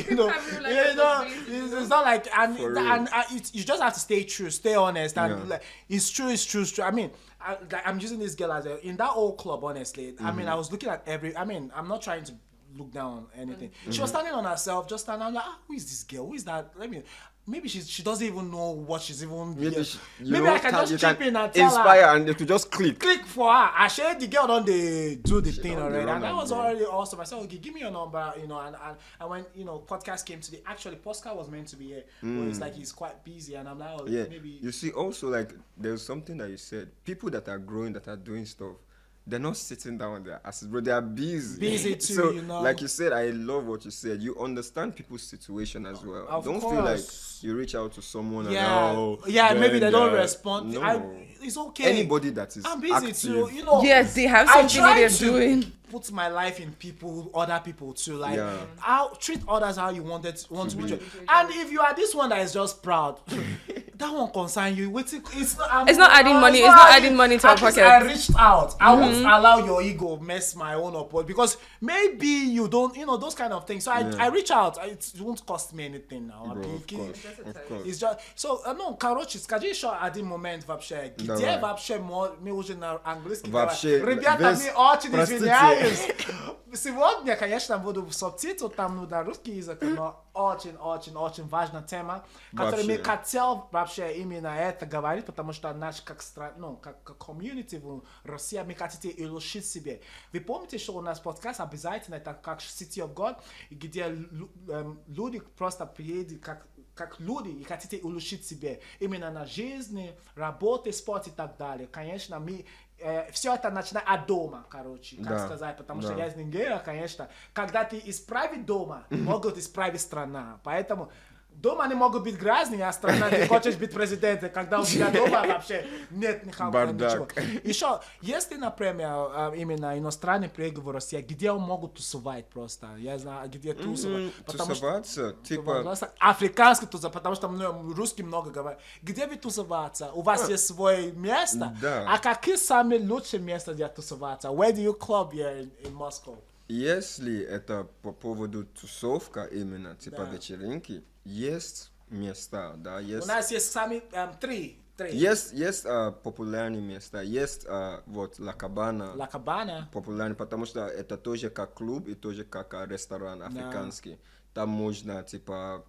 you know, it's not like For real. you just have to stay true, stay honest, and Yeah. like it's true. I mean, I'm using this girl as in that old club. Honestly, I mean, I was looking at I'm not trying to look down on anything. She was standing on herself, just standing. I'm like, who is this girl? Who is that? Maybe she doesn't even know what she's even. Maybe I can just chip in and tell inspire her. and it will just click. Click for her. I shared the girl on the do the thing done the already, and that run-on, was bro. already awesome. I said, okay, give me your number, and when podcast came to podcast was meant to be here, but it's like he's quite busy, and I'm like, oh, Yeah. maybe. You see, also like there's something that you said. People that are growing, that are doing stuff, they're not sitting down on their asses, bro. They are busy. Busy too, So, you know. like you said, I love what you said. You understand people's situation as well. Of Don't feel like course. you reach out to someone Yeah, and maybe they don't they're- respond. No. It's okay. Anybody that is I'm busy active, too, Yes, they have I something that try they're to doing. Put my life in other people too. Like, Yeah. I'll treat others how you want to be treated. And if you are this one that is just proud, that won't concern you. It's not adding money. It's not adding money to our At least pocket. I reached out. I won't allow your ego mess my own up because maybe you don't, those kind of things. So I reach out. It won't cost me anything now. Bro, of course, of course. It's just короче, скажи еще один момент вообще. Где Давай. вообще мы уже на английском Вообще, говорим? Ребята, весь- мы очень простите. извиняюсь. Сегодня, конечно, буду субтитры там на русский язык, но очень важная тема, которую мы Вообще. хотел вообще именно это говорить, потому что наш как комьюнити в России мы хотите улучшить себе. Вы помните, что у нас подкаст обязательно это как City of God, где люди просто приедут как люди и хотите улучшить себе именно на жизни, работе, спорте и так далее. Конечно, мы все это начинает от дома, короче, как Да, сказать, потому да. что я из Нигерии, конечно, когда ты исправишь дома, могут исправить страна. Поэтому Дома не могут быть грязные, а страна не хочешь быть президентом, когда у тебя дома вообще нет ничего. Еще, если, например, именно иностранный приехал в Россию, где он могут тусовать просто? Я знаю, где тусовать. Тусоваться? Типа... Африканский тусовать, потому что русский много говорят. Где вы тусоваться? У вас есть свое место? Да. А какие самые лучшие места для тусоваться? Where do you club here in Moscow? Если это по поводу тусовка именно, типа вечеринки, есть места, да, есть... У нас есть сами три. Есть популярные места, есть вот Ла Кабана. Популярный, потому что это тоже как клуб и тоже как ресторан африканский. Там можно, типа,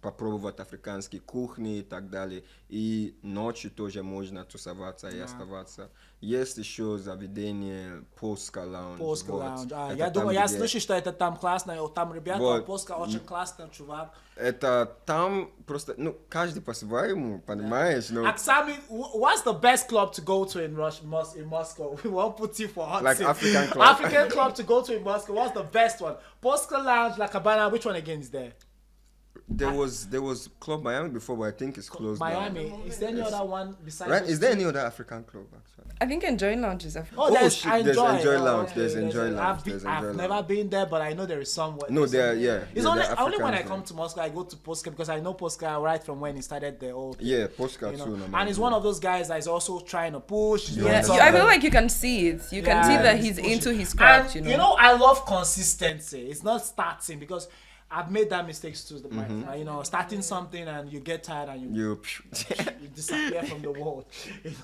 попробовать африканские кухни и так далее. И ночью тоже можно тусоваться и оставаться. Есть еще заведение Polska Lounge. Polska Lounge. Я думаю, я слышу, что это там классно. Там ребята, Polska очень классный чувак. Это там просто, каждый по-своему, понимаешь? Оксами, what's the best club to go to in Moscow? We won't put you for hot Like seat. African club. African club to go to in Moscow. What's the best one? Polska Lounge, La Cabana. Which one again is there? There was Club Miami before, but I think it's closed Miami. down. Is there any other one besides? Right? Is there any other African club actually? I think Enjoy Lounge is African. Oh, there's Enjoy Lounge. There's Enjoy Lounge. I've never been there, but I know there is somewhere. No, there, yeah. It's only when I come to Moscow I go to Polska because I know Polska right from when he started the whole thing. Yeah, Polska too. And he's one of those guys that is also trying to push. Yeah, I feel like you can see it. You can see that he's into his craft. And, I love consistency. It's not starting because I've made that mistakes too. Starting something and you get tired and you disappear from the world.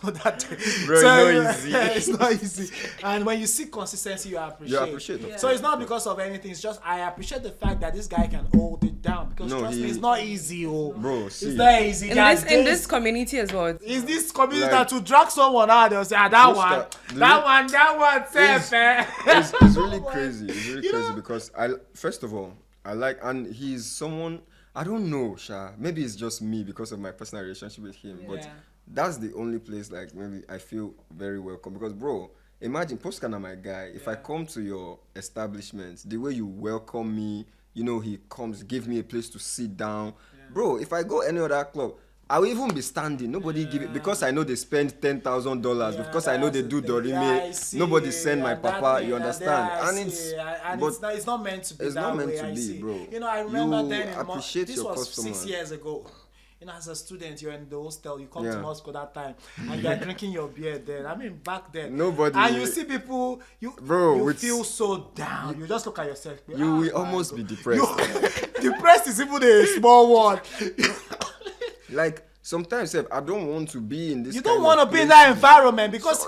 That. Bro, it's not easy. It's not easy. And when you see consistency, you appreciate. Yeah. So it's not because of anything. It's just I appreciate the fact that this guy can hold it down. Because trust me, it's not easy. Bro, it's not easy. In this community as well. Is this community that to drag someone out? They'll say, that one, safe. It's really crazy. It's really crazy because first of all. And he's someone, I don't know, Sha. Maybe it's just me because of my personal relationship with him. Yeah. But that's the only place, like, maybe I feel very welcome. Because, bro, imagine, Postkana, my guy, if I come to your establishment, the way you welcome me, he comes, give me a place to sit down. Yeah. Bro, if I go any other club, I will even be standing. Nobody give it because I know they spend $10,000. Because I know they do Dorime. Nobody send my papa. You understand? It's not meant to be. It's not meant to be, bro. I remember then. Appreciate this your was customer. 6 years ago. As a student, you're in the hostel. You come to Moscow that time, and you're drinking your beer. Then back then, nobody. And you see people, you feel so down. You just look at yourself. You will almost be depressed. Depressed is even a small word. Like sometimes I don't want to be in this. You don't want to be in that environment because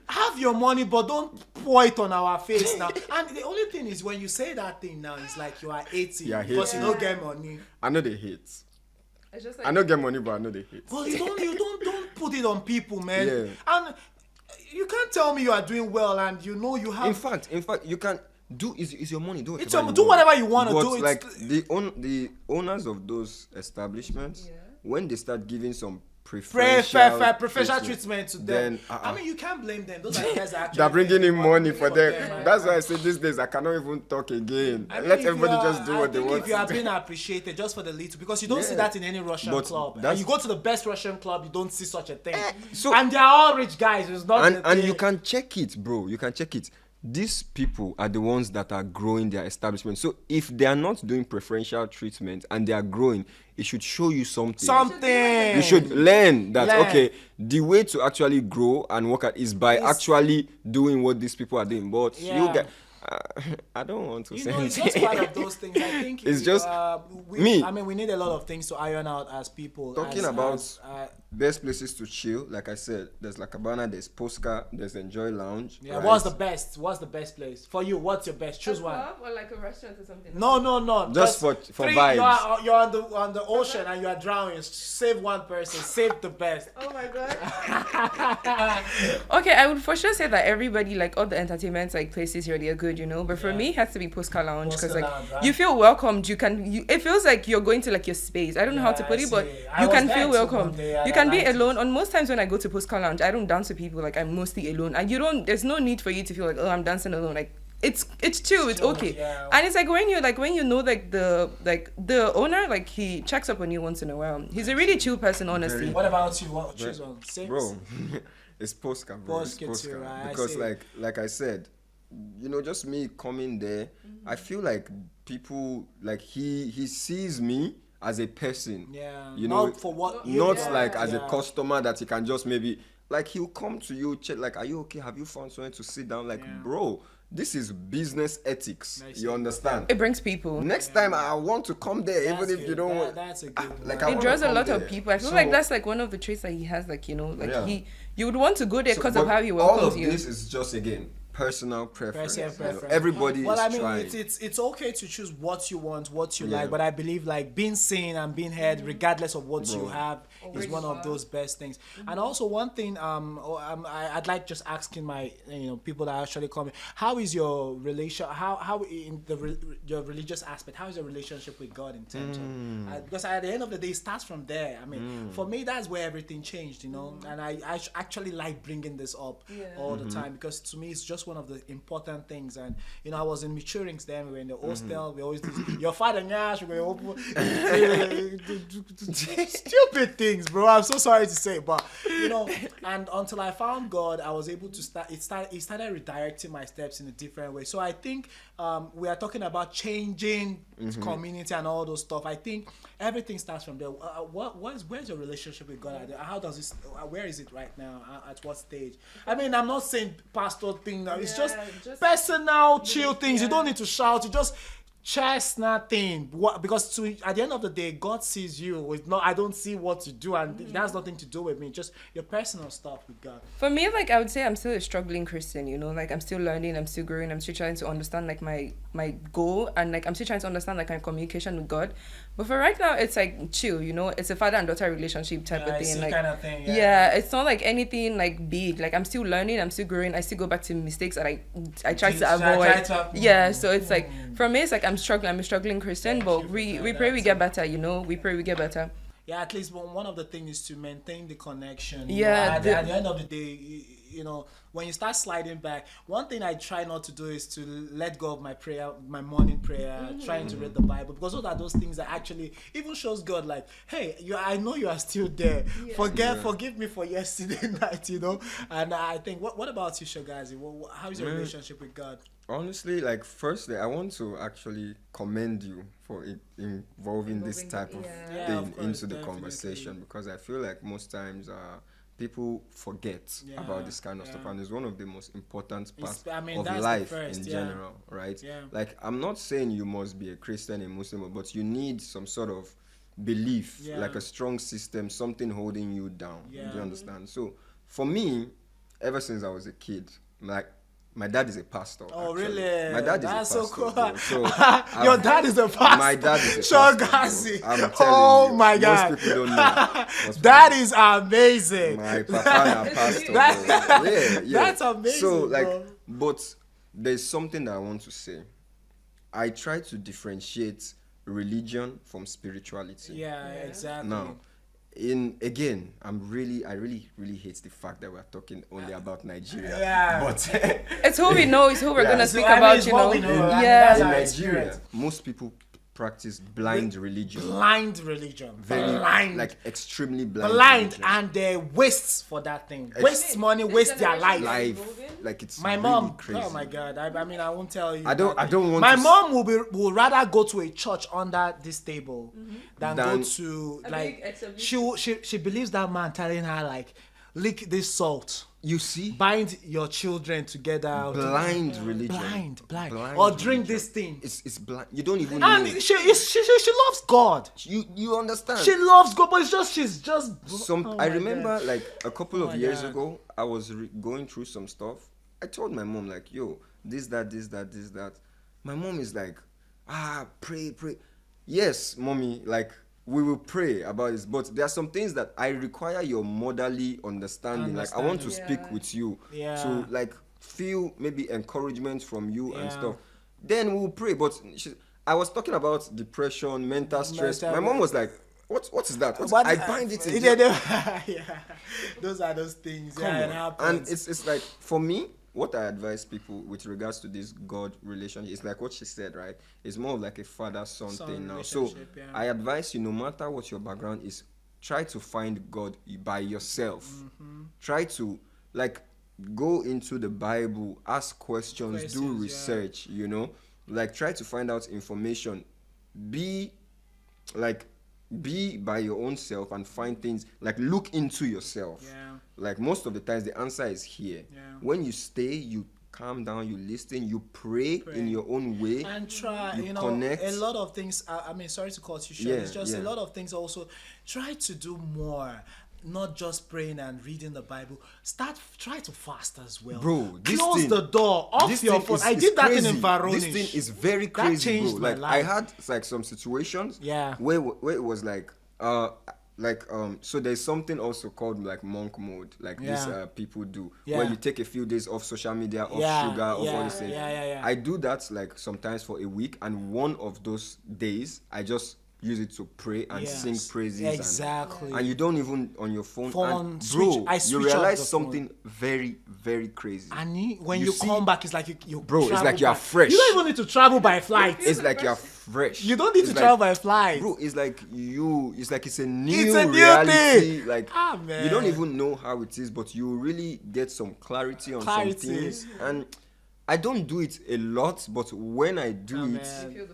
have your money, but don't pour it on our face now. And the only thing is when you say that thing now, it's like you are 80 because you don't get money. I know they hate. It's just like I don't get money, but I know they hate. Well, you don't put it on people, man. Yeah. And you can't tell me you are doing well and you have. In fact, you can. Is your money. Do whatever you want to do. Like the owners of those establishments. Yeah. When they start giving some preferential treatment to them, I mean, you can't blame them. Those are the guys that actually they're bringing in money for them. That's why I say these days I cannot even talk again. Let everybody just do what they want. If you are being appreciated just for the little, because you don't see that in any Russian club. And you go to the best Russian club, you don't see such a thing. And they're all rich guys. It's not. And you can check it, bro. You can check it. These people are the ones that are growing their establishment. So if they are not doing preferential treatment and they are growing, it should show you something. You should learn that, okay, the way to actually grow and work at is by actually doing what these people are doing. But you get... I don't want to say it's just part of those things. I think it's just me. I mean, we need a lot of things to iron out as people. Talking about best places to chill, like I said, there's La Cabana, there's Polska, there's Enjoy Lounge. Yeah, right? What's the best place for you? What's your best? Choose one. Or like a restaurant or something. No. Just for vibes. You're on the ocean and you are drowning. Save one person. Save the best. Oh my god. Okay, I would for sure say that everybody, like all the entertainment like places here, they're good. But for me it has to be Polska Lounge because like you feel welcomed. It feels like you're going to like your space. I don't know how to put it, but you can feel welcome. You can be alone. On most times when I go to Polska Lounge, I don't dance with people. Like I'm mostly alone, and there's no need for you to feel like, oh, I'm dancing alone. Like it's chill, it's okay. Yeah. And it's like when you know the owner, like he checks up on you once in a while. He's a really chill person, honestly. What about you? What choose one? Six? Bro, it's Posca, bro. It's Posca too, Posca. right? I Because see. like I said, just me coming there, I feel like people like he sees me as a person. Yeah. Not for what not yeah, like as a yeah. customer that he can just maybe like he'll come to you, check like, are you okay? Have you found somewhere to sit down? Like, bro, this is business ethics. Nice. You understand? It brings people. Next time I want to come there, That's even if good. you don't want. That's a good like one. I It wanna draws a come lot there. of people. I feel So- like that's like one of the traits that he has, like, like Yeah. you would want to go there So, because of but how he all welcomes of you. this is just again personal preference. Personal You know, preference. everybody Well, is I mean, trying. it's okay to choose what you want, what you Yeah. like, but I believe like being seen and being heard, regardless of what you Bro. have, is one of those best things. And also one thing, I'd like just asking my people that actually come. How is your relation? How in your religious aspect? How is your relationship with God in terms of? Because at the end of the day, it starts from there. I mean, for me, that's where everything changed, And I actually like bringing this up all the time because to me, it's just one of the important things. And I was in Maturings then. We were in the hostel. We always do your father Nash. We open stupid things, bro. I'm so sorry to say, but and until I found God, I was able to start. It started redirecting my steps in a different way. So I think we are talking about changing community and all those stuff. I think everything starts from there. Where's your relationship with God? How does this? Where is it right now? At what stage? I mean, I'm not saying pastor thing now. It's just personal, chill things. You don't need to shout. You just chestnut thing. Because at the end of the day, God sees you. It's not. I don't see what you do, and that's nothing to do with me. Just your personal stuff with God. For me, like I would say I'm still a struggling Christian, like I'm still learning, I'm still growing, I'm still trying to understand like my goal, and like I'm still trying to understand like my communication with God. But for right now, it's like chill, it's a father and daughter relationship type of thing. Like kind of thing. yeah, it's not like anything like big. Like I'm still learning, I'm still growing, I still go back to mistakes that I try to avoid. Yeah, so it's like for me, it's like I'm a struggling Christian, but we pray we get better, we pray we get better. Yeah, at least one of the things is to maintain the connection. Yeah, At the end of the day, when you start sliding back, one thing I try not to do is to let go of my prayer, my morning prayer, trying to read the Bible, because those are those things that actually even shows God like, hey, I know you are still there. Forgive me for yesterday night, And I think, what about you, Shogazi? How is your relationship with God? Honestly, like firstly, I want to actually commend you for involving this type of thing of course, into the definitely. conversation, because I feel like most times people forget about this kind of stuff, and it's one of the most important parts of that's life the first, in general, right? Yeah. Like I'm not saying you must be a Christian, a Muslim, but you need some sort of belief, like a strong system, something holding you down. Do you understand? So for me, ever since I was a kid, like my dad is a pastor. Oh, actually. really? My dad is That's a so pastor. cool. Bro. So Your dad is a pastor. My dad is a Shogazi. pastor. Bro. I'm telling Oh you. my God. Most people don't know. Most That people- is amazing. my papa is a pastor. Bro. Yeah. That's amazing, So like, bro. but there's something that I want to say. I try to differentiate religion from spirituality. Yeah, exactly. Now, I really hate the fact that we're talking only about Nigeria. Yeah. But It's who we know, it's who we're Yeah. gonna So, speak I mean, about, it's what we know. I mean, Yeah. that's in our Nigeria, experience. most people practice blind religion. Blind religion. Very blind. like extremely blind. blind religion. and they waste for that thing. Waste money, waste their life. Life, like it's My really mom, crazy. oh my God! I mean, I won't tell you. I don't want My to mom will rather go to a church under this table than go Than- to A like big exhibition. she believes that man telling her like lick this salt, You see, bind your children together. blind religion. Blind. Blind Or drink religion. this thing. It's blind. You don't even And know. she loves God. You understand? She loves God, but she's just. Oh I my remember God. like a couple Oh of my years God. ago, I was going through some stuff. I told my mom like, yo, this, that. My mom is like, pray. Yes, mommy, like we will pray about this, but there are some things that I require your motherly understanding. Like I want to speak with you to like feel maybe encouragement from you and stuff. Then we'll pray. But I was talking about depression, mental stress. My mom was like, what is that? I bind it in yeah, those are those things. Come Yeah, it on. happens. And it's like for me, what I advise people with regards to this God relationship is like what she said, right? It's more of like a father-son thing now. So I advise you, no matter what your background is, try to find God by yourself. Try to like go into the Bible, ask questions, do research, you know, like try to find out information. Be by your own self and find things, like look into yourself. Like most of the times the answer is here. When you stay, you calm down, you listen, you pray in your own way, and try, you know, connect. a lot of things. I mean, sorry to cut you short. It's just a lot of things. Also, try to do more. Not just praying and reading the Bible. Try to fast as well. Bro, close the door off your phone. I did that in Varonish. This thing is very crazy, bro. Like life. I had like some situations where it was like so there's something also called like monk mode, like these people do, where you take a few days off social media, off sugar, off all this thing. I do that like sometimes for a week, and one of those days I just use it to pray and sing praises. Exactly. And you don't even on your phone. And bro, you realize something very, very crazy. And when you come back, it's like you bro, it's like you're fresh. You don't even need to travel by flight. It's like you're fresh. You don't need to travel by flight. Bro, it's like it's a new reality. Thing. Like man. You don't even know how it is, but you really get some clarity on some things. And I don't do it a lot, but when I do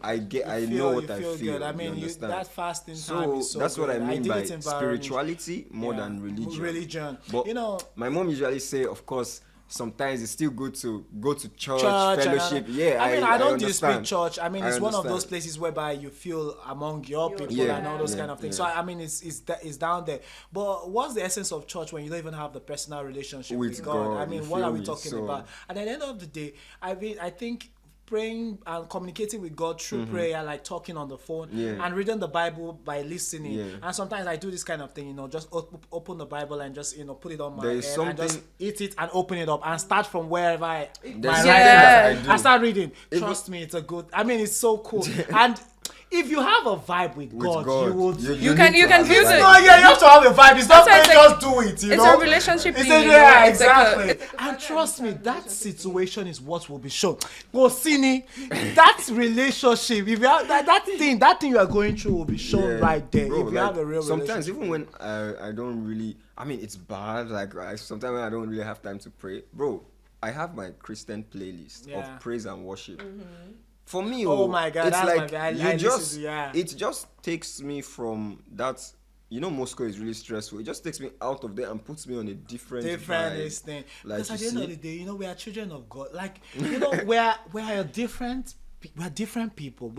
I know what I feel. Good. I mean, that fasting time is so that's good. What I mean by spirituality more than religion. But you know, my mom usually say, of course, sometimes it's still good to go to church fellowship. I don't dispute church. I mean, it's one of those places whereby you feel among your people and all those kind of things. So I mean, it's down there. But what's the essence of church when you don't even have the personal relationship with God? I mean, what are we talking about? And at the end of the day, I think praying and communicating with God through prayer, like talking on the phone and reading the Bible by listening. And sometimes I do this kind of thing, you know, just open the Bible and just, you know, put it on my head and just eat it and open it up and start from wherever I start reading. Trust me, it's a good. I mean, it's so cool. And if you have a vibe with God, you would. You can build it. No, you have to have a vibe. It's not just do it. You know, it's a relationship. Exactly. And trust me, that situation is what will be shown. Go, Sini, that relationship. If you have that thing you are going through will be shown right there. Bro, if you have a real relationship. Sometimes even when I don't really, I mean, it's bad. Like sometimes when I don't really have time to pray, bro, I have my Christian playlist of praise and worship. For me, oh my God, it's that's like it just takes me from that. You know, Moscow is really stressful. It just takes me out of there and puts me on a different thing. Like, because at the end of the day, you know, we are children of God. Like, you know, we're different people.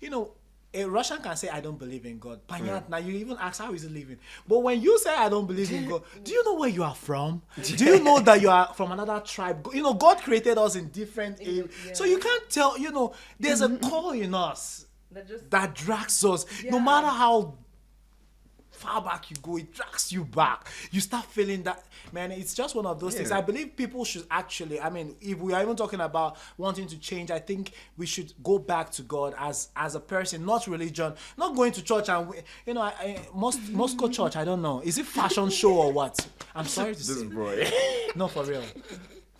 You know, a Russian can say, I don't believe in God. Now you even ask, how is he living? But when you say, I don't believe in God, do you know where you are from? Do you know that you are from another tribe? You know, God created us in different areas. So you can't tell, you know, there's a call in us that drags us. No matter how far back you go, it drags you back. You start feeling that, man, it's just one of those things. I believe people should actually, I mean, if we are even talking about wanting to change, I think we should go back to God as a person, not religion, not going to church. And you know, Moscow church, I don't know, is it fashion show or what? I'm sorry to say, boy. No, for real.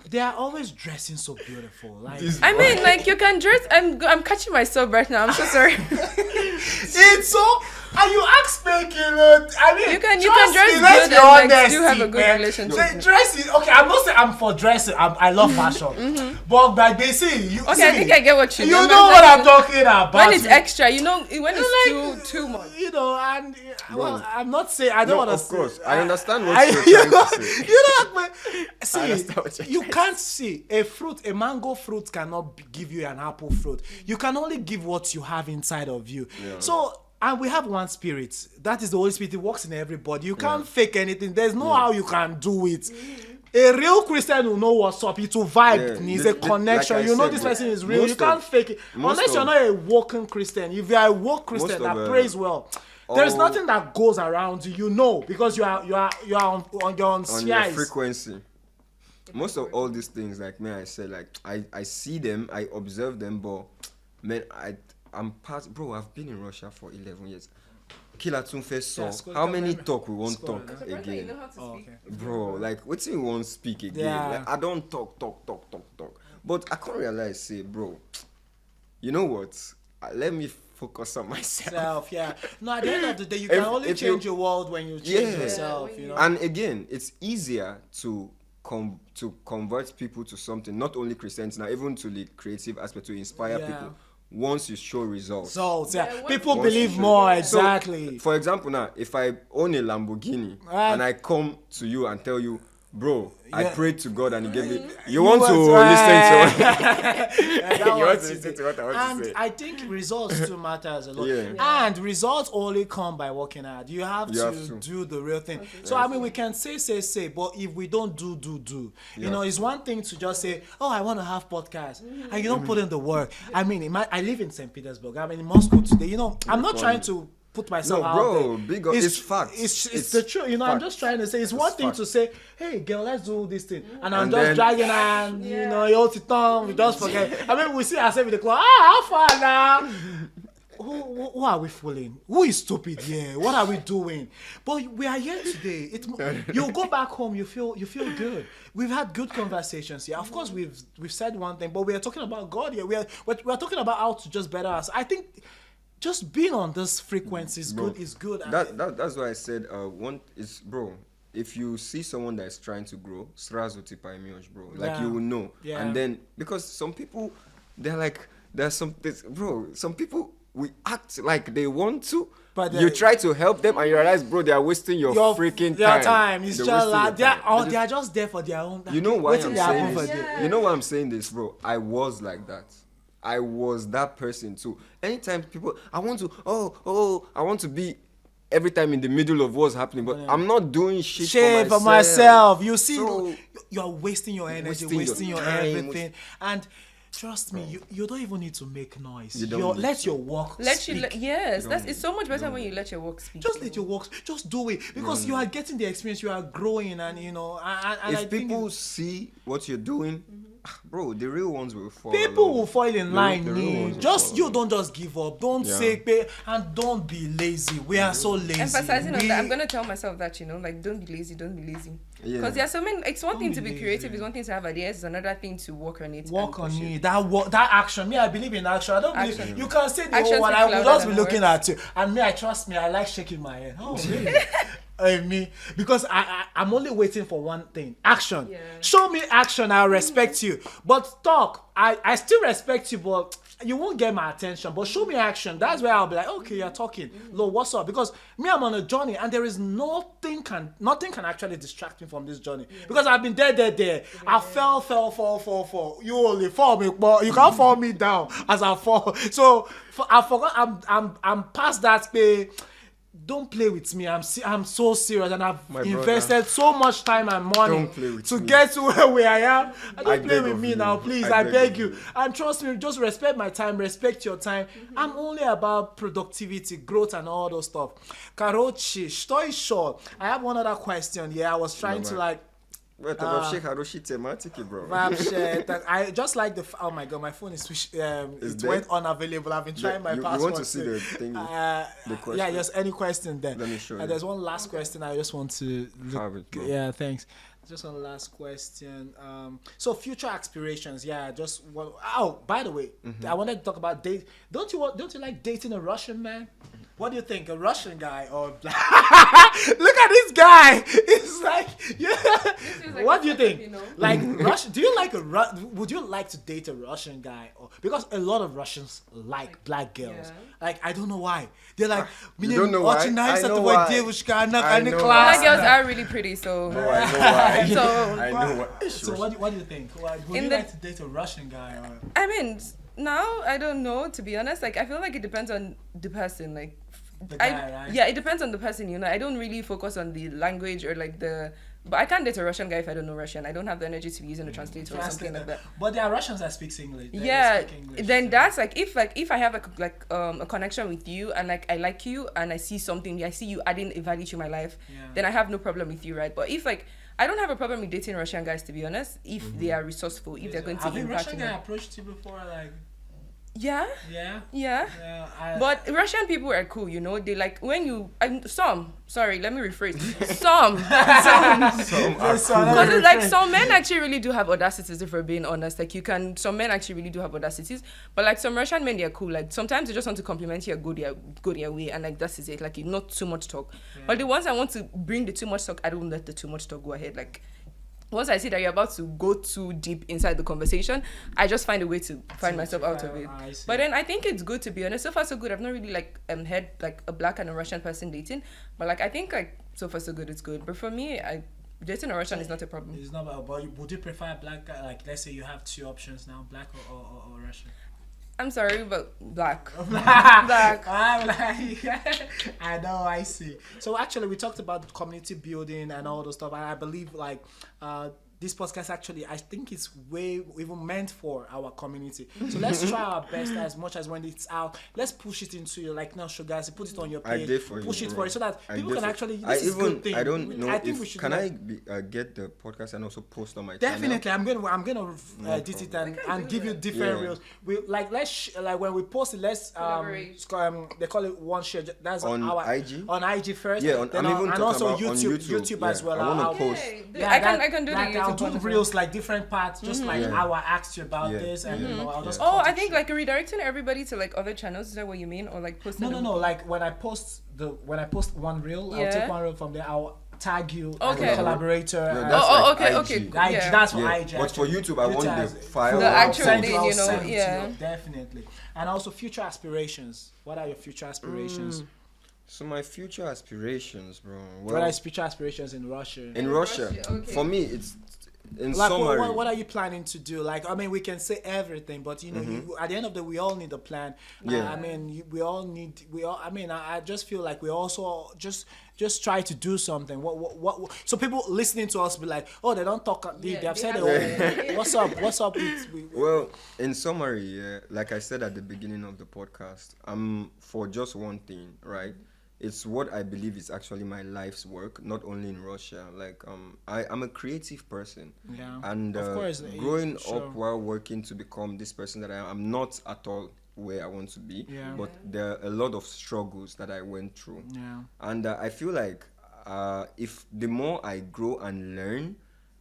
They are always dressing so beautiful. Like, I mean, like, you can dress. I'm catching myself right now. I'm so sorry. It's so. And you ask me, I mean, you can dress good and like still have a good relationship. Dressing, okay, I'm not saying I'm for dressing. I love fashion, but like they say, I think I get what you mean. You know what I'm talking about. When it's extra, you know, when it's like, too much. You know, and well, I'm not saying I don't want to. Of course, I understand what you're trying to say. You know, see, you can't see a fruit. A mango fruit cannot give you an apple fruit. You can only give what you have inside of you. Yeah. So. And we have one spirit. That is the Holy Spirit. It works in everybody. You can't fake anything. There's no how you can do it. A real Christian will know what's up. It will vibe. It needs a connection. Like you know this person is real. You can't fake it. Unless you're not a woken Christian. If you are a woke Christian that prays well, there's nothing that goes around you. You know, because you are on your frequency. Most of all these things, like me, I said, like I see them, I observe them, but man, I've been in Russia for 11 years. Kila tun first song. School How can many remember. talk we won't School, talk Surprised that you again? know how to speak. Okay. Bro, like what we won't speak again? Yeah. Like, I don't talk. But I can't realize, say, bro, you know what? Let me focus on myself. Self, yeah. No, at the end of the day, you can only if change you- your world when you change Yeah. yourself, Yeah, you know. And again, it's easier to convert people to something, not only Christians now, even to the creative aspect, to inspire Yeah. people once you show results. Results, yeah. Yeah, once People you- believe once you- more, Yeah. So, exactly. for example, now, if I own a Lamborghini Right. and I come to you and tell you, bro, I Yeah. prayed to God and He gave me, you You want to was listen to Yeah, that You want was to it. listen to what I want to And say. I think results too matters a lot. Yeah. And results only come by working hard. You have to do the real thing. So I mean, we can say, but if we don't do, you know, it's one thing to just say, oh, I want to have podcasts, and you don't put in the work. I mean, I live in St. Petersburg. I'm in Moscow today. You know, I'm not trying to put myself No, out bro, there. big up. It's facts. It's the truth. You know, I'm facts. just trying to say it's one thing facts. to say, hey, girl, let's do this thing, and I'm And just then- dragging and you Yeah. know, you hold it on, we just forget. I mean, we see ourselves in the club. How far now? Who are we fooling? Who is stupid here? What are we doing? But we are here today. You go back home, you feel good. We've had good conversations here. Of course, we've said one thing, but we are talking about God here. We're talking about how to just better us. I think just being on this frequency is Bro, good. Is good. That's why I said one is, bro, if you see someone that is trying to grow, srazu tipa imioj, bro. Like Yeah. you will know. Yeah. And then because some people they're like there's some bro, some people we act like they want to, But you they- try to help them and you realize, bro, they are wasting your freaking their time. It's They're just wasting like your time. they are just there for their own. You know why Waiting I'm they happen saying for this? them. You know why I'm saying this, bro? I was like that. I was that person too. Anytime people, I want to be every time in the middle of what's happening, but I'm not doing shit For myself. You see, So, you're wasting your energy, wasting wasting your your time, everything, and trust me, you don't even need to make noise. You don't need Let to. your work speak. Yes, it's so much better when you let your work speak. Just let your work. Just do it because you are getting the experience. You are growing, and you know. And I if think people see what you're doing, bro, the real ones will fall. people along. will fall in line. the real ones will Just fall you along. don't just give up. Don't Yeah. say pay, and don't be lazy. We are so lazy. Emphasizing on We- that, I'm gonna tell myself that, you know, like, don't be lazy. Yeah. Because there are so many. It's one Don't thing be to be lazy. creative. It's one thing to have ideas. It's another thing to work on it. Work and on push it. That action. Me, I believe in action. I don't believe Action. you can say the Action whole one. speaks I will louder just be than looking words. at you. And me, I trust me. I like shaking my head. Oh, really? Me, because I'm only waiting for one thing: action. Yeah. Show me action. I'll respect you. But talk, I still respect you, but you won't get my attention. But show me action. That's where I'll be like, okay, you're talking. Lo, what's up? Because me, I'm on a journey, and there is nothing can actually distract me from this journey. Because I've been there. I fall. You only fall me, but you can't fall me down as I fall. So I forgot. I'm past that space. Don't play with me. I'm so serious, and I've My invested so much time and money Don't play with to me. get to where I am. And I don't play beg with of me you. now, please. I I beg beg of you. you. And trust me, just respect my time, respect your time. I'm only about productivity, growth, and all those stuff. Karochi, story short, I have one other question. Yeah, I was trying to man. like. Wait, Haroshi tematiki, bro. I just like oh my god, my phone is it dead? went unavailable. I've been trying my You password. want to see the thing? Yeah, question? just any question there. Let me show you. There's one last question I just want to Have it, bro. yeah, thanks. Just one last question. So future aspirations, just by the way, Mm-hmm. I wanted to talk about date. Don't you like dating a Russian man? What do you think, a Russian guy or look at this guy? It's like like what a do you setup, think? you know? Like Russian? Do you like would you like to date a Russian guy? Or because a lot of Russians like black girls. Yeah. Like I don't know why. They're like You don't know why? I know why. I know Black why. girls are really pretty, so. Oh, I know why. So- I know why. So what do you think? Would In you the- like to date a Russian guy or? I mean, now I don't know, to be honest. Like, I feel like it depends on the person. Like, The guy, right? yeah, it depends on the person. You know, I don't really focus on the language or like the. But I can't date a Russian guy if I don't know Russian. I don't have the energy to be using a translator or something like that. But there are Russians that speak English. They Yeah, speak English, then so- that's if I have a connection with you and like I like you and I see something, I see you adding a value to my life, Yeah. then I have no problem with you, right? But if like I don't have a problem with dating Russian guys, to be honest, if they are resourceful, if they're going to Have a impact Russian me. guy approached you before? Like Yeah. Yeah. Yeah. Yeah. But Russian people are cool, you know. They like when you sorry, let me rephrase. Some Because because like some men actually really do have audacities. If we're being honest, like some men actually really do have audacities. But like some Russian men, they're cool. Like sometimes they just want to compliment you, go their way, and like that is it. Like you not too much talk. Yeah. But the ones I want to bring the too much talk, I don't let the too much talk go ahead. Like once I see that you're about to go too deep inside the conversation, I just find a way to find myself out of it. But then I think it's good, to be honest. So far so good. I've not really like had like a black and a Russian person dating, but like I think like so far so good, it's good. But for me, dating a Russian is not a problem. It's not about, but would you prefer a black guy? Like let's say you have two options now, black or Russian. I'm sorry, but black. Black. I know, I see. So actually, we talked about community building and all those stuff, and I believe like this podcast actually, I think it's way even meant for our community. So let's try our best as much as when it's out. Let's push it into your, like now, Sugar, put it on your page. I did for push you, it bro. for it so that people can actually. I This is good thing. I don't know. I think we should. Can I get the podcast and also post on my Definitely, channel? I'm gonna edit it and give you different reels. We like like when we post it, let's they call it one share. That's on our IG. On IG first. Yeah, then I'm even and talking also about YouTube yeah, as well. I want to post. I can do the YouTube I'll do one as well. reels like different parts, just like Yeah. how I asked you about Yeah. this, and you know, I'll just. Oh, I think like redirecting everybody to like other channels. Is that what you mean, or like posting? No. Like when I post one reel, I'll take one reel from there. I'll tag you as a collaborator. No, and- that's like okay, IG. okay. IG, Yeah. that's for Yeah. IG. But for actually. YouTube, I want has- the file. The I'll actual send thing, I'll you know, send it to yeah. you, definitely. And also future aspirations. What are your future aspirations? So my future aspirations, bro. What are your future aspirations in Russia? In Russia, okay. for me, it's in Like summary. what are you planning to do? Like I mean, we can say everything, but you know, at the end of the day, we all need a plan. Yeah. I mean, I mean, I just feel like we also just try to do something. What? So people listening to us be like, oh, they don't talk. They've said it all. What's up with? Well, in summary, yeah, like I said at the beginning of the podcast, I'm for just one thing, right? It's what I believe is actually my life's work, not only in Russia. Like, I'm a creative person. Yeah. And of course, growing sure. up while working to become this person that I am, I'm not at all where I want to be. Yeah. But there are a lot of struggles that I went through. Yeah. And I feel like if the more I grow and learn,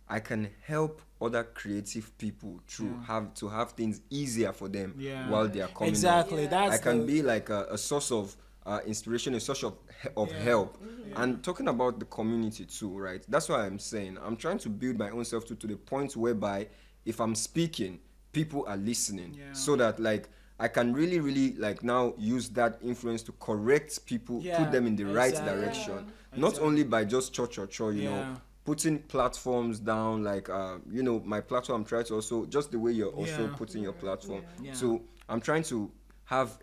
I can help other creative people to have things easier for them while they are coming up. Exactly. That's I can be like a source of inspiration, a source of help. And talking about the community too, right? That's why I'm saying I'm trying to build my own self to the point whereby if I'm speaking, people are listening, so that like I can really like now use that influence to correct people, put them in the right direction, not only by just you know, putting platforms down, like you know, my platform. I'm trying to also just the way you're also putting your platform. So I'm trying to have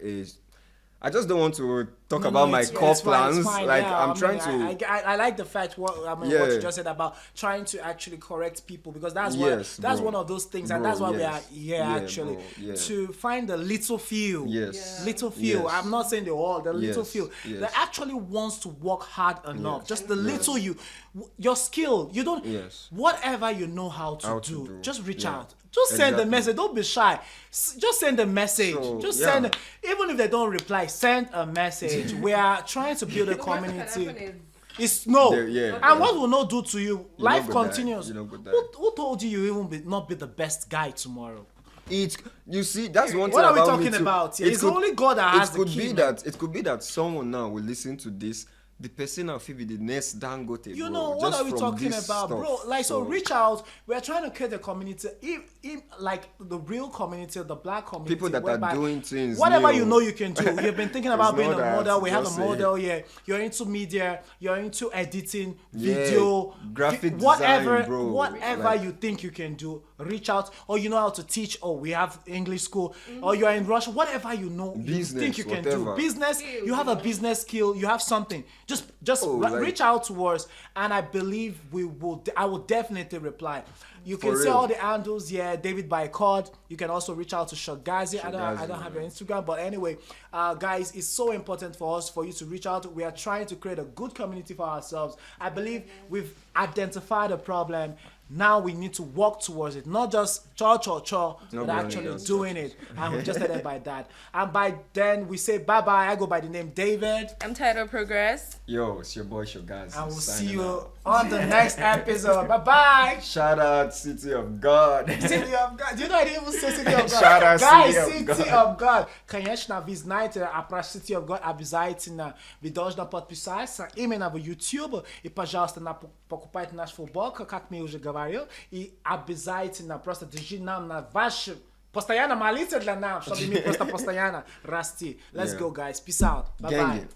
I just don't want to talk about my core plans. Like I'm trying to. I like the fact what you just said about trying to actually correct people, because that's one of those things, and that's why we are here actually to find the little few. Little few. I'm not saying the all. The little few that actually wants to work hard enough. Just the little your skill. You don't. Whatever you know how to do, just reach out. Just send a message. Don't be shy. Just send a message. Send. Even if they don't reply, send a message. We are trying to build a community. It's and what will not do to you? Life continues. Who told you even not be the best guy tomorrow? You see, that's one thing. What are we about talking about? It's only God that has the key. It could be that someone now will listen to this. The person will be the next Dangote. You know, what are we talking about, bro? Like, so reach out. We're trying to create a community, like the real community, the black community. People that are doing things. Whatever you know you can do. You've been thinking about being a model. We have a model, You're into media. You're into editing, video, graphic whatever, design, bro. Whatever you think you can do, reach out. Or you know how to teach. Or we have English school. Or you're in Russia. Whatever you know, business, you think you can whatever. do. Business. You have a business skill. You have something. Just reach out to us, and I believe I will definitely reply. You can see all the handles, David Bycord. You can also reach out to Shagazi. I don't have your Instagram, but anyway, guys, it's so important for you to reach out. We are trying to create a good community for ourselves. I believe we've identified a problem. Now we need to work towards it, not just cha, No, but actually doing it. And we just ended by that. And by then, we say bye-bye. I go by the name David. I'm Title Progress. Yo, it's your boy Shogaz. And we'll see you on the next episode. Bye-bye. Shout out City of God. City of God. Do you know I didn't even say City of God? Shout out Guys, City of God. Конечно, ви знаете, а про City of God обязательно вы должны подписаться именно в YouTube. И, пожалуйста, покупайте наш футболку, как мы уже говорил. И обязательно просто держи нам на ваш... Постоянно молиться для нас, чтобы мы просто постоянно расти. Let's go, guys. Peace out. Bye-bye.